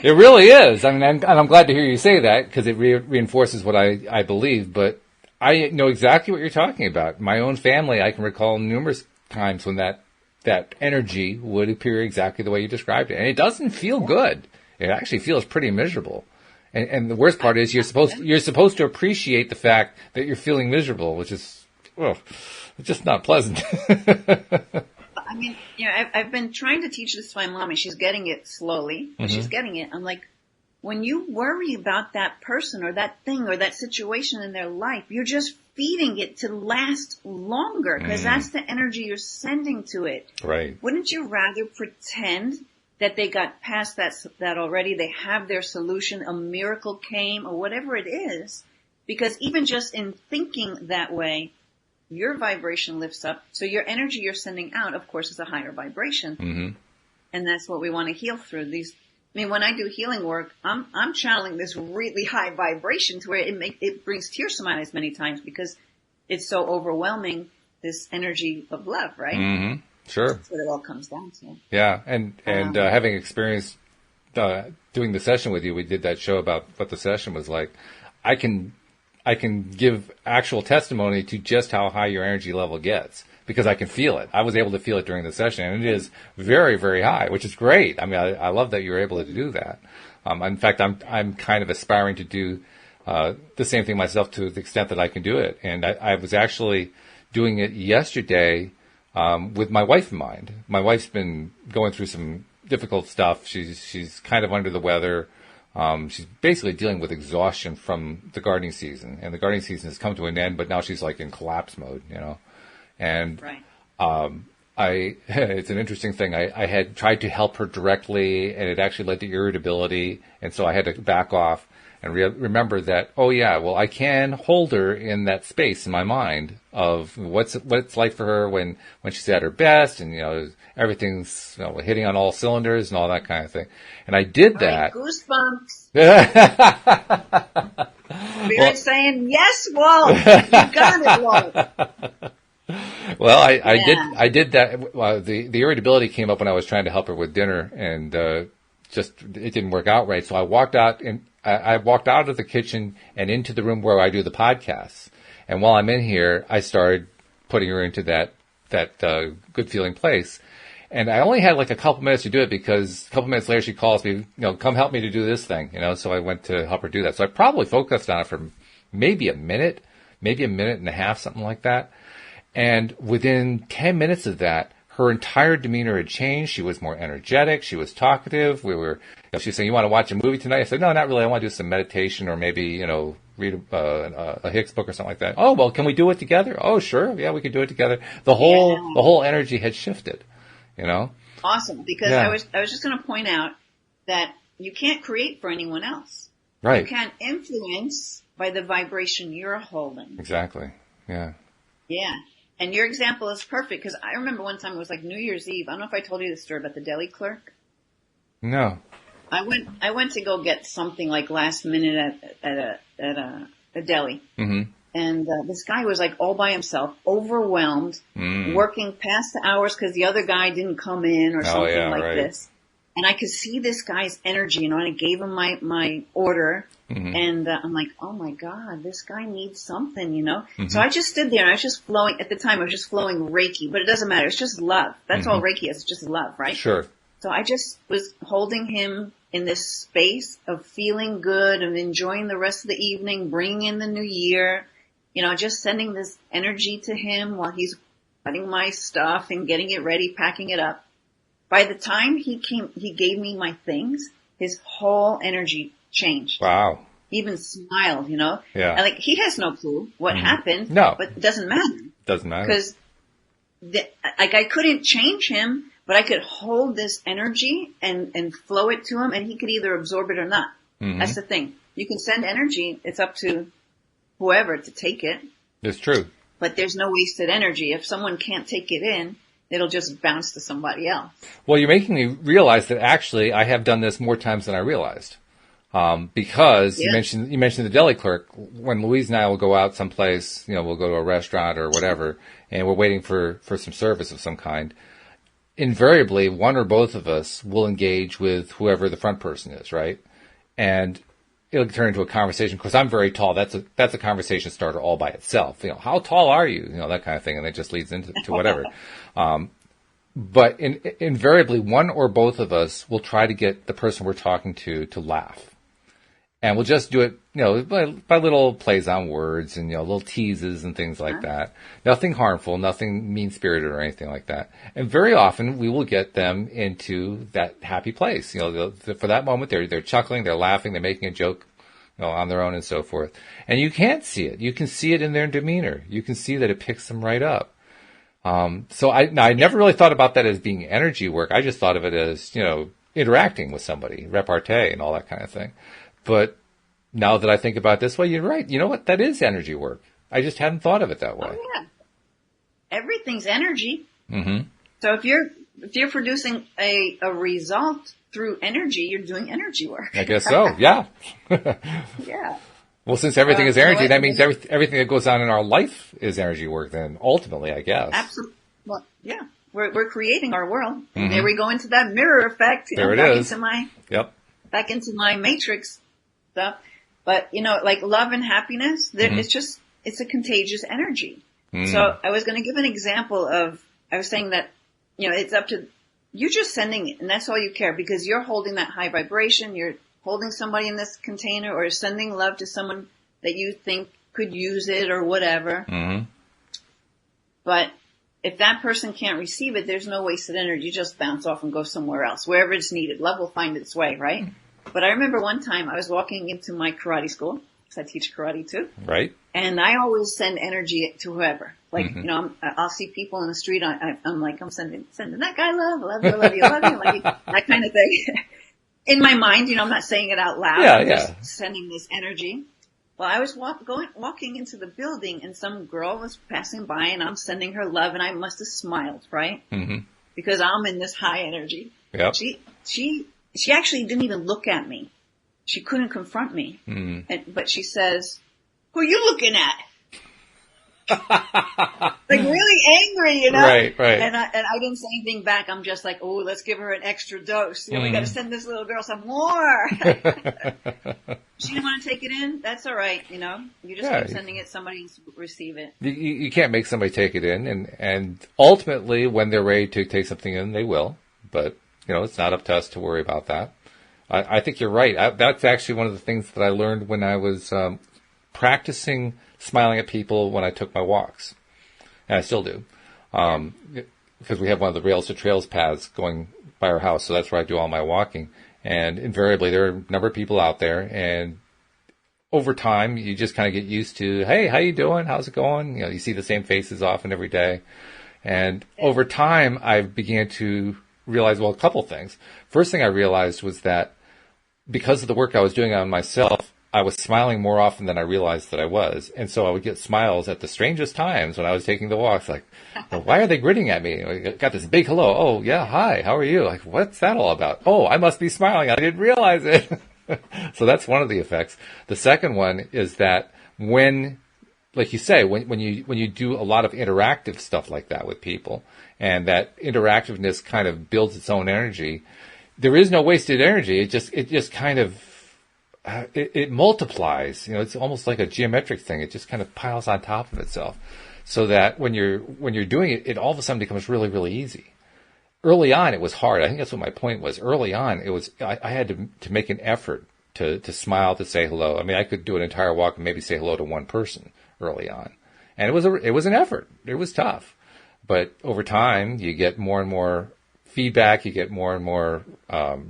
It really is. I mean, and I'm glad to hear you say that, because it reinforces what I believe. But I know exactly what you're talking about. My own family, I can recall numerous times when that energy would appear exactly the way you described it. And it doesn't feel good. It actually feels pretty miserable. And the worst part is you're supposed to appreciate the fact that you're feeling miserable, which is, it's just not pleasant. I mean, I've been trying to teach this to my mom, and she's getting it slowly, but she's getting it. I'm like, when you worry about that person or that thing or that situation in their life, you're just feeding it to last longer, because that's the energy you're sending to it. Right. Wouldn't you rather pretend that they got past that already, they have their solution, a miracle came, or whatever it is, Because even just in thinking that way, your vibration lifts up. So your energy you're sending out, of course, is a higher vibration. Mm-hmm. And that's what we want to heal through these. I mean, when I do healing work, I'm channeling this really high vibration to where it brings tears to my eyes many times because it's so overwhelming, this energy of love, right? Mm-hmm. Sure. That's what it all comes down to. Yeah. And having experienced, doing the session with you, we did that show about what the session was like. I can give actual testimony to just how high your energy level gets because I can feel it. I was able to feel it during the session, and it is very, very high, which is great. I mean, I love that you were able to do that. In fact, I'm kind of aspiring to do the same thing myself to the extent that I can do it. And I was actually doing it yesterday with my wife in mind. My wife's been going through some difficult stuff. She's kind of under the weather. She's basically dealing with exhaustion from the gardening season, and the gardening season has come to an end, but now she's like in collapse mode, you know. And right. it's an interesting thing. I had tried to help her directly, and it actually led to irritability, and so I had to back off and remember that, oh yeah, well, I can hold her in that space in my mind of what it's like for her when she's at her best, and, you know, everything's, you know, hitting on all cylinders and all that kind of thing. And I did that. Goosebumps. Spirit's saying, yes, Walt. You got it, Walt. Well, I did that. The irritability came up when I was trying to help her with dinner, and just it didn't work out right. So I walked out, and I walked out of the kitchen and into the room where I do the podcasts. And while I'm in here, I started putting her into that good feeling place. And I only had like a couple minutes to do it because a couple minutes later she calls me, you know, come help me to do this thing, you know. So I went to help her do that. So I probably focused on it for maybe a minute and a half, something like that. And within 10 minutes of that, her entire demeanor had changed. She was more energetic. She was talkative. She was saying, you want to watch a movie tonight? I said, no, not really. I want to do some meditation or maybe, you know, read a Hicks book or something like that. Oh, well, can we do it together? Oh, sure. Yeah, we could do it together. The whole energy had shifted, you know? Awesome. Because I was just going to point out that you can't create for anyone else. Right. You can't influence by the vibration you're holding. Exactly. Yeah. Yeah. And your example is perfect because I remember one time it was like New Year's Eve. I don't know if I told you the story about the deli clerk. No. I went to go get something like last minute at a deli. Mm-hmm. And this guy was like all by himself, overwhelmed, working past the hours because the other guy didn't come in or something like this. And I could see this guy's energy, you know, and I gave him my order. Mm-hmm. And I'm like, oh my God, this guy needs something, you know? Mm-hmm. So I just stood there and I was just flowing, at the time I was just flowing Reiki, but it doesn't matter. It's just love. That's all Reiki is. It's just love, right? Sure. So I just was holding him in this space of feeling good and enjoying the rest of the evening, bringing in the new year, you know, just sending this energy to him while he's cutting my stuff and getting it ready, packing it up. By the time he gave me my things, his whole energy changed. Wow. He even smiled, you know? Yeah. And like, he has no clue what happened. No. But it doesn't matter. Doesn't matter. Because, I couldn't change him, but I could hold this energy and flow it to him, and he could either absorb it or not. Mm-hmm. That's the thing. You can send energy. It's up to whoever to take it. It's true. But there's no wasted energy. If someone can't take it in, it'll just bounce to somebody else. Well, you're making me realize that actually I have done this more times than I realized. Because you mentioned the deli clerk. When Louise and I will go out someplace, you know, we'll go to a restaurant or whatever, and we're waiting for some service of some kind. Invariably, one or both of us will engage with whoever the front person is, right? And it'll turn into a conversation. Because I'm very tall. That's a conversation starter all by itself. You know, how tall are you? You know, that kind of thing, and it just leads into whatever. But invariably, one or both of us will try to get the person we're talking to laugh. And we'll just do it, you know, by little plays on words and, you know, little teases and things like that. Nothing harmful, nothing mean-spirited or anything like that. And very often we will get them into that happy place. You know, for that moment, they're chuckling, they're laughing, they're making a joke, you know, on their own and so forth. And you can't see it. You can see it in their demeanor. You can see that it picks them right up. So I never really thought about that as being energy work. I just thought of it as, you know, interacting with somebody, repartee and all that kind of thing. But now that I think about it this way, you're right. You know what? That is energy work. I just hadn't thought of it that way. Oh yeah. Everything's energy. Mm-hmm. So if you're producing a result through energy, you're doing energy work. I guess so. Yeah. Yeah. Well, since everything is You know energy, what? that means everything that goes on in our life is energy work. Then ultimately, I guess. Absolutely. Well, yeah. We're creating our world. Mm-hmm. And there we go into that mirror effect. There it back is. Yep. Back into my matrix stuff. But like love and happiness, it's a contagious energy. Mm. So I was going to give an example I was saying that, it's up to, you're just sending it and that's all you care because you're holding that high vibration. You're holding somebody in this container or sending love to someone that you think could use it or whatever. Mm-hmm. But if that person can't receive it, there's no wasted energy. You just bounce off and go somewhere else, wherever it's needed. Love will find its way, right? But I remember one time I was walking into my karate school, because I teach karate too. Right. And I always send energy to whoever. Like, Mm-hmm. I'll see people in the street. I'm like, I'm sending that guy love. I love you, I love you, I love you. Like, that kind of thing. In my mind, I'm not saying it out loud. Yeah, I'm yeah. just sending this energy. Well, I was walking into the building and some girl was passing by and I'm sending her love and I must have smiled, right? Mm-hmm. Because I'm in this high energy. Yep. She actually didn't even look at me. She couldn't confront me. Mm-hmm. But she says, "Who are you looking at?" Like really angry, Right. And I didn't say anything back. I'm just like, oh, let's give her an extra dose. We got to send this little girl some more. She didn't want to take it in. That's all right. You just keep sending it. Somebody needs to receive it. You can't make somebody take it in, and ultimately, when they're ready to take something in, they will. But it's not up to us to worry about that. I think you're right. That's actually one of the things that I learned when I was practicing smiling at people when I took my walks, and I still do, because we have one of the Rails to Trails paths going by our house, so that's where I do all my walking. And invariably, there are a number of people out there, and over time, you just kind of get used to, hey, how you doing? How's it going? You see the same faces often every day. And over time, I began to realize, well, a couple things. First thing I realized was that because of the work I was doing on myself, I was smiling more often than I realized that I was. And so I would get smiles at the strangest times when I was taking the walks. Like, well, why are they grinning at me? I got this big hello. Oh, yeah, hi, how are you? Like, what's that all about? Oh, I must be smiling. I didn't realize it. So that's one of the effects. The second one is that when, like you say, when you do a lot of interactive stuff like that with people, and that interactiveness kind of builds its own energy, there is no wasted energy. It just kind of, it multiplies. It's almost like a geometric thing. It just kind of piles on top of itself, so that when you're doing it, it all of a sudden becomes really, really easy. Early on, it was hard. I think that's what my point was. Early on, it was I had to make an effort to smile, to say hello. I mean, I could do an entire walk and maybe say hello to one person early on, and it was an effort. It was tough, but over time, you get more and more feedback, you get more and more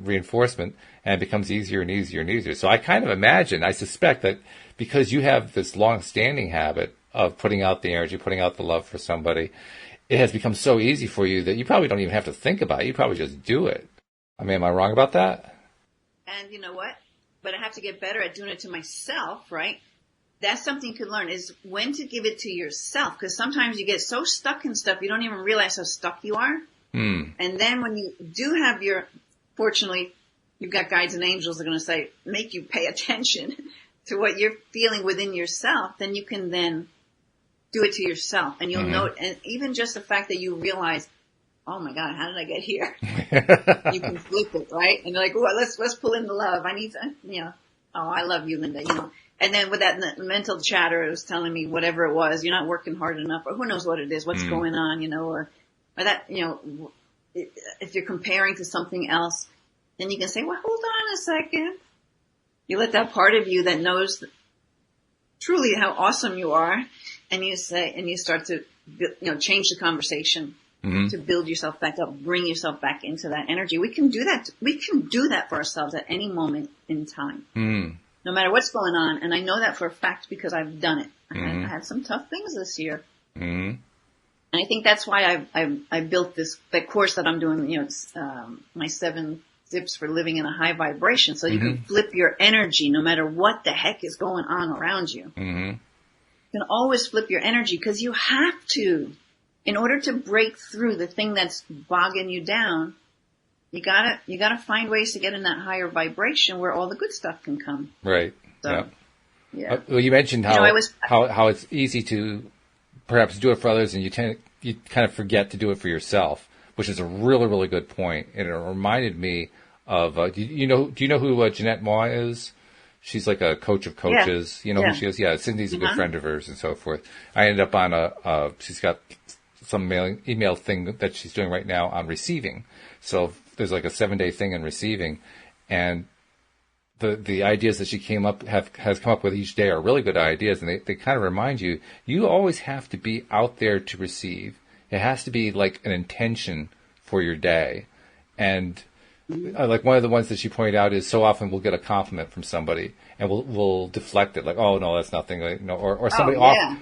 reinforcement, and it becomes easier and easier and easier. So I kind of imagine, I suspect that because you have this long-standing habit of putting out the energy, putting out the love for somebody, it has become so easy for you that you probably don't even have to think about it. You probably just do it. I mean, am I wrong about that? And you know what? But I have to get better at doing it to myself, right? That's something you could learn, is when to give it to yourself. Because sometimes you get so stuck in stuff, you don't even realize how stuck you are. And then when you do have fortunately, you've got guides and angels that are going to say, make you pay attention to what you're feeling within yourself, then you can then do it to yourself. And you'll know, and even just the fact that you realize, oh my God, how did I get here? You can flip it, right? And you're like, well, let's pull in the love. I need to, oh, I love you, Linda, And then with that mental chatter, it was telling me whatever it was, you're not working hard enough, or who knows what it is, what's going on, or that, if you're comparing to something else, then you can say, well, hold on a second. You let that part of you that knows truly how awesome you are, and you start to, change the conversation to build yourself back up, bring yourself back into that energy. We can do that. We can do that for ourselves at any moment in time, no matter what's going on. And I know that for a fact because I've done it. I had some tough things this year. And I think that's why I built that course that I'm doing, my 7 tips for living in a high vibration so you can flip your energy no matter what the heck is going on around you. Mm-hmm. You can always flip your energy because you have to. In order to break through the thing that's bogging you down, you gotta find ways to get in that higher vibration where all the good stuff can come. Right. So, yeah. Well, you mentioned how, You know, how it's easy to perhaps do it for others, and you kind of forget to do it for yourself, which is a really, really good point. And it reminded me of do you know who Jeanette Moy is? She's like a coach of coaches. Yeah. You know who she is? Yeah, Cindy's a good friend of hers and so forth. I ended up on she's got some email thing that she's doing right now on receiving. So there's like a 7-day thing in receiving, and the ideas that she has come up with each day are really good ideas, and they kind of remind you always have to be out there to receive. It has to be like an intention for your day. And like one of the ones that she pointed out is so often we'll get a compliment from somebody and we'll deflect it like, oh no, that's nothing, or somebody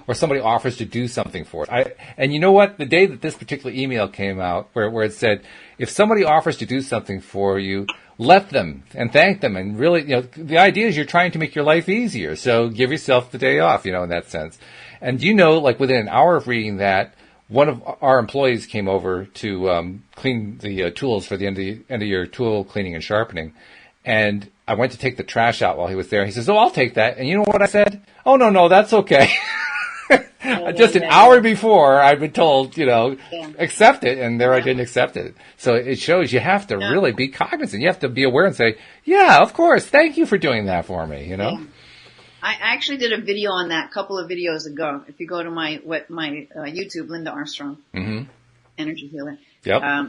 or somebody offers to do something for us. And you know what? The day that this particular email came out where it said, if somebody offers to do something for you, let them and thank them. And really, the idea is you're trying to make your life easier. So give yourself the day off, in that sense. And like within an hour of reading that, one of our employees came over to clean the tools for the end of year tool cleaning and sharpening. And I went to take the trash out while he was there. He says, "Oh, I'll take that." And you know what I said? "Oh, no, that's okay." Just an hour before, I'd been told, accept it, and there I didn't accept it. So it shows you have to really be cognizant. You have to be aware and say, "Yeah, of course, thank you for doing that for me." Yeah. I actually did a video on that a couple of videos ago. If you go to my YouTube, Linda Armstrong, Energy Healer,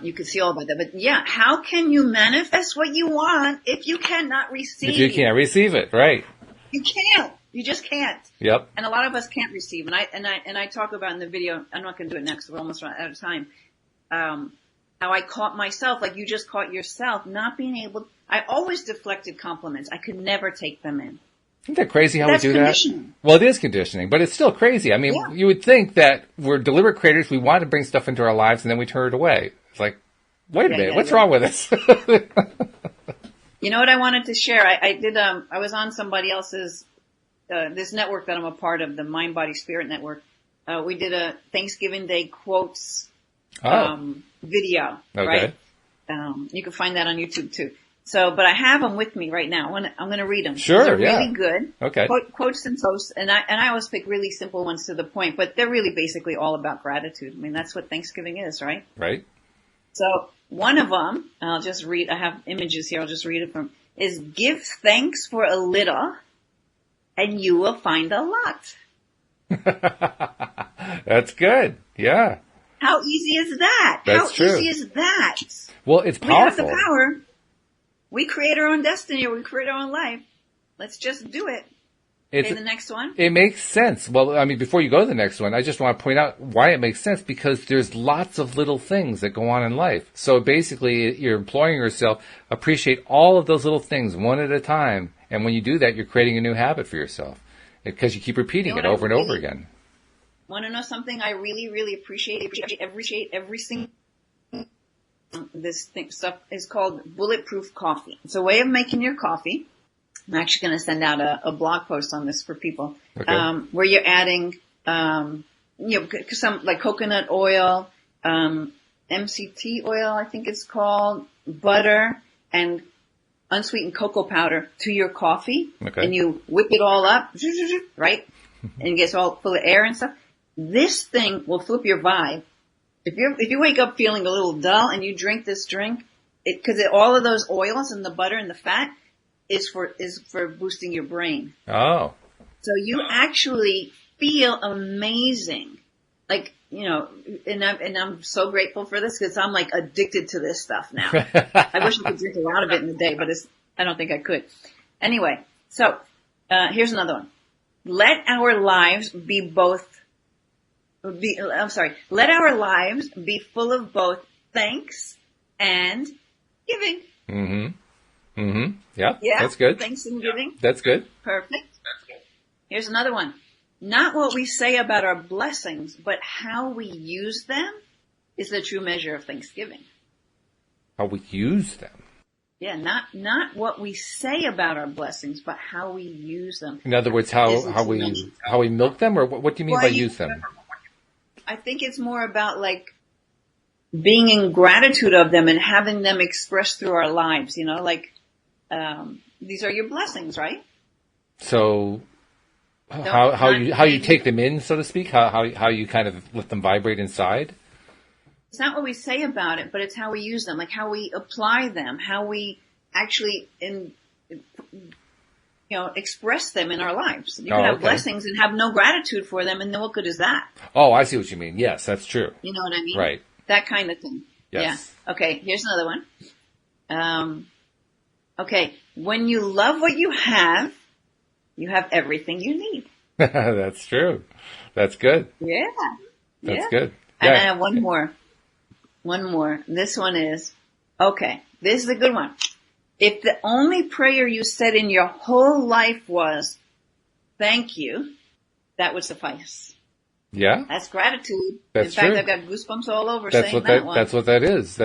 you can see all about that. But yeah, how can you manifest what you want if you cannot receive? If you can't receive it, right? You can't. You just can't. Yep. And a lot of us can't receive. And I talk about in the video. I'm not going to do it next. We're almost out of time. How I caught myself, like you just caught yourself, not being able. I always deflected compliments. I could never take them in. Isn't that crazy how That's we do conditioning. that? Well, it is conditioning, but it's still crazy. I mean, you would think that we're deliberate creators. We want to bring stuff into our lives, and then we turn it away. It's like, wait a minute, what's wrong with us? You know what I wanted to share? I did. I was on somebody else's this network that I'm a part of, the Mind, Body, Spirit Network. We did a Thanksgiving Day quotes video. Okay. Right? You can find that on YouTube too. So, but I have them with me right now. I'm going to read them. Sure, they're really good. Okay. Quotes and toasts, and I always pick really simple ones to the point, but they're really basically all about gratitude. I mean, that's what Thanksgiving is, right? Right. So, one of them, I'll just read. I have images here. I'll just read it from. Is give thanks for a little, and you will find a lot. That's good. Yeah. How easy is that? That's true. How easy is that? Well, it's powerful. We have the power. We create our own destiny. We create our own life. Let's just do it. Okay, the next one. It makes sense. Well, I mean, before you go to the next one, I just want to point out why it makes sense, because there's lots of little things that go on in life. So basically, you're employing yourself, appreciate all of those little things one at a time. And when you do that, you're creating a new habit for yourself because you keep repeating it over and over again. Want to know something I really, really appreciate every single stuff is called bulletproof coffee. It's a way of making your coffee. I'm actually going to send out a blog post on this for people, where you're adding, some like coconut oil, MCT oil, I think it's called, butter, and unsweetened cocoa powder to your coffee. Okay. And you whip it all up, right? And it gets all full of air and stuff. This thing will flip your vibe. If you wake up feeling a little dull and you drink this drink, because all of those oils and the butter and the fat is for boosting your brain. Oh. So you actually feel amazing. Like, and I'm so grateful for this because I'm like addicted to this stuff now. I wish I could drink a lot of it in a day, but I don't think I could. Anyway, so, here's another one. Let our lives be full of both thanks and giving. Mm-hmm. Mm-hmm. Yeah. That's good. Thanks and giving. That's good. Perfect. That's good. Here's another one. Not what we say about our blessings, but how we use them is the true measure of Thanksgiving. How we use them. Yeah, not what we say about our blessings, but how we use them. In other words, how we milk them, or what do you mean by use them? I think it's more about like being in gratitude of them and having them expressed through our lives. You know, like these are your blessings, right? So how you take them in, so to speak, how you kind of let them vibrate inside. It's not what we say about it, but it's how we use them, like how we apply them, how we actually express them in our lives. You can have blessings and have no gratitude for them, and then what good is that? Oh, I see what you mean. Yes, that's true. You know what I mean? Right. That kind of thing. Yes. Yeah. Okay, here's another one. Okay, when you love what you have everything you need. That's true. That's good. Yeah. That's good. Yeah. And I have one more. This one is, okay, this is a good one. If the only prayer you said in your whole life was, thank you, that would suffice. Yeah. That's gratitude. That's in fact, true. I've got goosebumps all over That's saying what that one. That's what that is.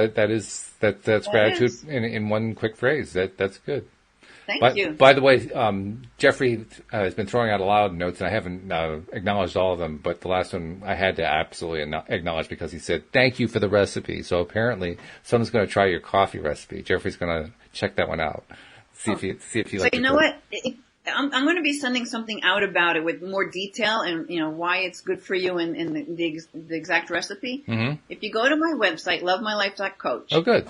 That's gratitude in one quick phrase. That's good. Thank you. By the way, Jeffrey has been throwing out a lot of notes, and I haven't acknowledged all of them, but the last one I had to absolutely acknowledge because he said, thank you for the recipe. So apparently someone's going to try your coffee recipe. Jeffrey's going to check that one out. See if you like it. So you know what? I'm going to be sending something out about it with more detail and, why it's good for you and the exact recipe. Mm-hmm. If you go to my website, lovemylife.coach. Oh, good.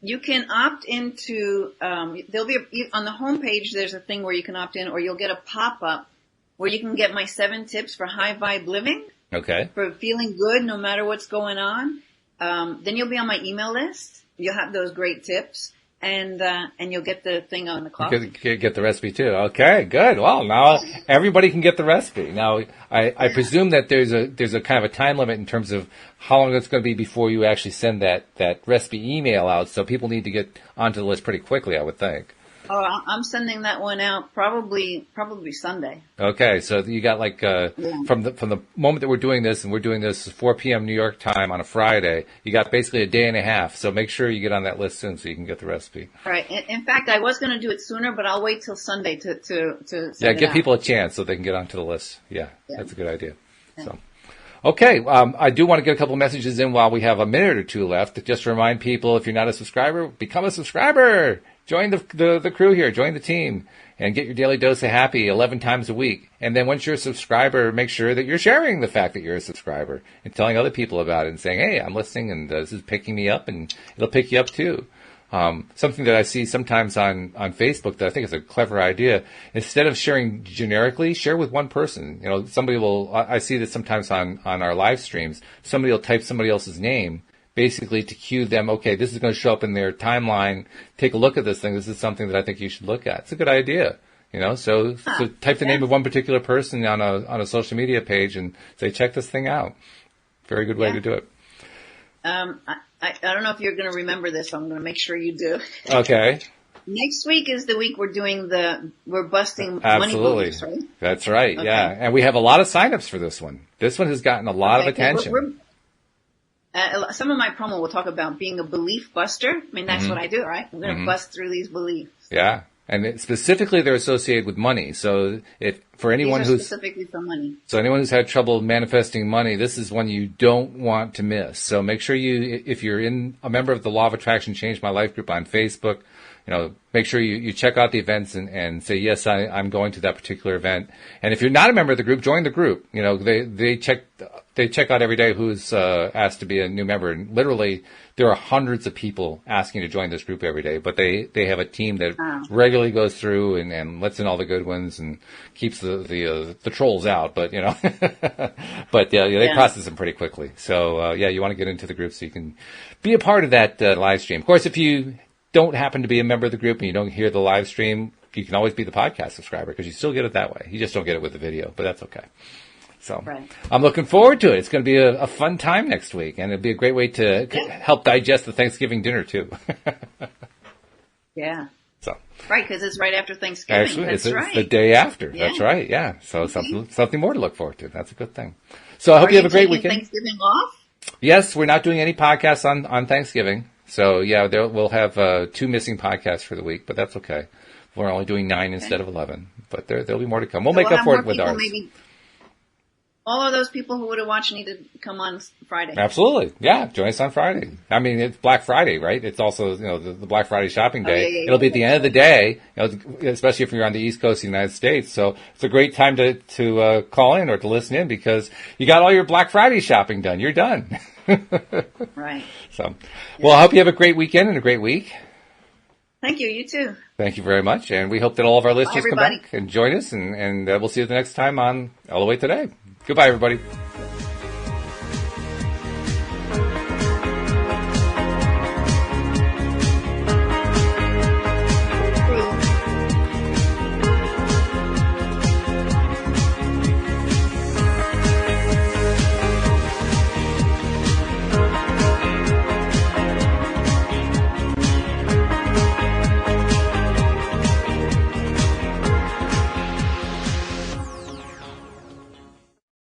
You can opt into, there'll be on the homepage, there's a thing where you can opt in, or you'll get a pop-up where you can get my 7 tips for high vibe living. Okay. For feeling good no matter what's going on. Then you'll be on my email list. You'll have those great tips. And you'll get the thing on the coffee. Get the recipe too. Okay, good. Well, now everybody can get the recipe. Now, I presume that there's a kind of a time limit in terms of how long it's going to be before you actually send that recipe email out. So people need to get onto the list pretty quickly, I would think. Oh, I'm sending that one out probably Sunday. Okay, so you got from the moment that we're doing this, and we're doing this 4 p.m. New York time on a Friday, you got basically a day and a half. So make sure you get on that list soon so you can get the recipe. All right. In fact, I was going to do it sooner, but I'll wait till Sunday to send it give out. people a chance so they can get onto the list. Yeah. That's a good idea. Yeah. So. Okay, I do want to get a couple of messages in while we have a minute or two left. Just to remind people, if you're not a subscriber, become a subscriber. Join the crew here. Join the team and get your daily dose of happy 11 times a week. And then once you're a subscriber, make sure that you're sharing the fact that you're a subscriber and telling other people about it and saying, hey, I'm listening and this is picking me up, and it'll pick you up too. Something that I see sometimes on Facebook that I think is a clever idea. Instead of sharing generically, share with one person. I see this sometimes on our live streams. Somebody will type somebody else's name, basically to cue them, okay, this is going to show up in their timeline. Take a look at this thing. This is something that I think you should look at. It's a good idea. So type the name of one particular person on a social media page and say, check this thing out. Very good way to do it. I don't know if you're going to remember this, so I'm going to make sure you do. Okay. Next week is the week we're busting Absolutely. Money bonus, right? That's right, okay. Yeah. And we have a lot of signups for this one. This one has gotten a lot of attention. Some of my promo will talk about being a belief buster. I mean, that's what I do, right? We're going to bust through these beliefs. Yeah. And specifically, they're associated with money. So for anyone who's specifically for money. So anyone who's had trouble manifesting money, this is one you don't want to miss. So make sure if you're a member of the Law of Attraction Change My Life group on Facebook, make sure you check out the events and say, yes, I'm going to that particular event. And if you're not a member of the group, join the group. They check out every day who's asked to be a new member. And literally, there are hundreds of people asking to join this group every day. But they have a team that regularly goes through and lets in all the good ones and keeps the trolls out. But they process them pretty quickly. So you want to get into the group so you can be a part of that live stream. Of course, if you don't happen to be a member of the group and you don't hear the live stream, you can always be the podcast subscriber because you still get it that way. You just don't get it with the video, but that's okay. So I'm looking forward to it. It's going to be a fun time next week, and it'll be a great way to help digest the Thanksgiving dinner too. Yeah. So. Right, because it's right after Thanksgiving. Actually, that's it's right. the day after. Yeah. That's right. Yeah. So something more to look forward to. That's a good thing. So I hope you have a great weekend. Thanksgiving off? Yes, we're not doing any podcasts on Thanksgiving. So yeah, we'll have 2 missing podcasts for the week, but that's okay. We're only doing 9 instead of 11, but there'll be more to come. We'll make up for it with ours. Maybe all of those people who would have watched need to come on Friday. Absolutely. Yeah. Join us on Friday. I mean, it's Black Friday, right? It's also, the Black Friday shopping day. It'll be at the end of the day, especially if you're on the East Coast of the United States. So it's a great time to call in or to listen in because you got all your Black Friday shopping done. You're done. Right. So, well, I hope you have a great weekend and a great week. Thank you. You too. Thank you very much. And we hope that all of our listeners come back and join us. And we'll see you the next time on All the Way Today. Goodbye, everybody.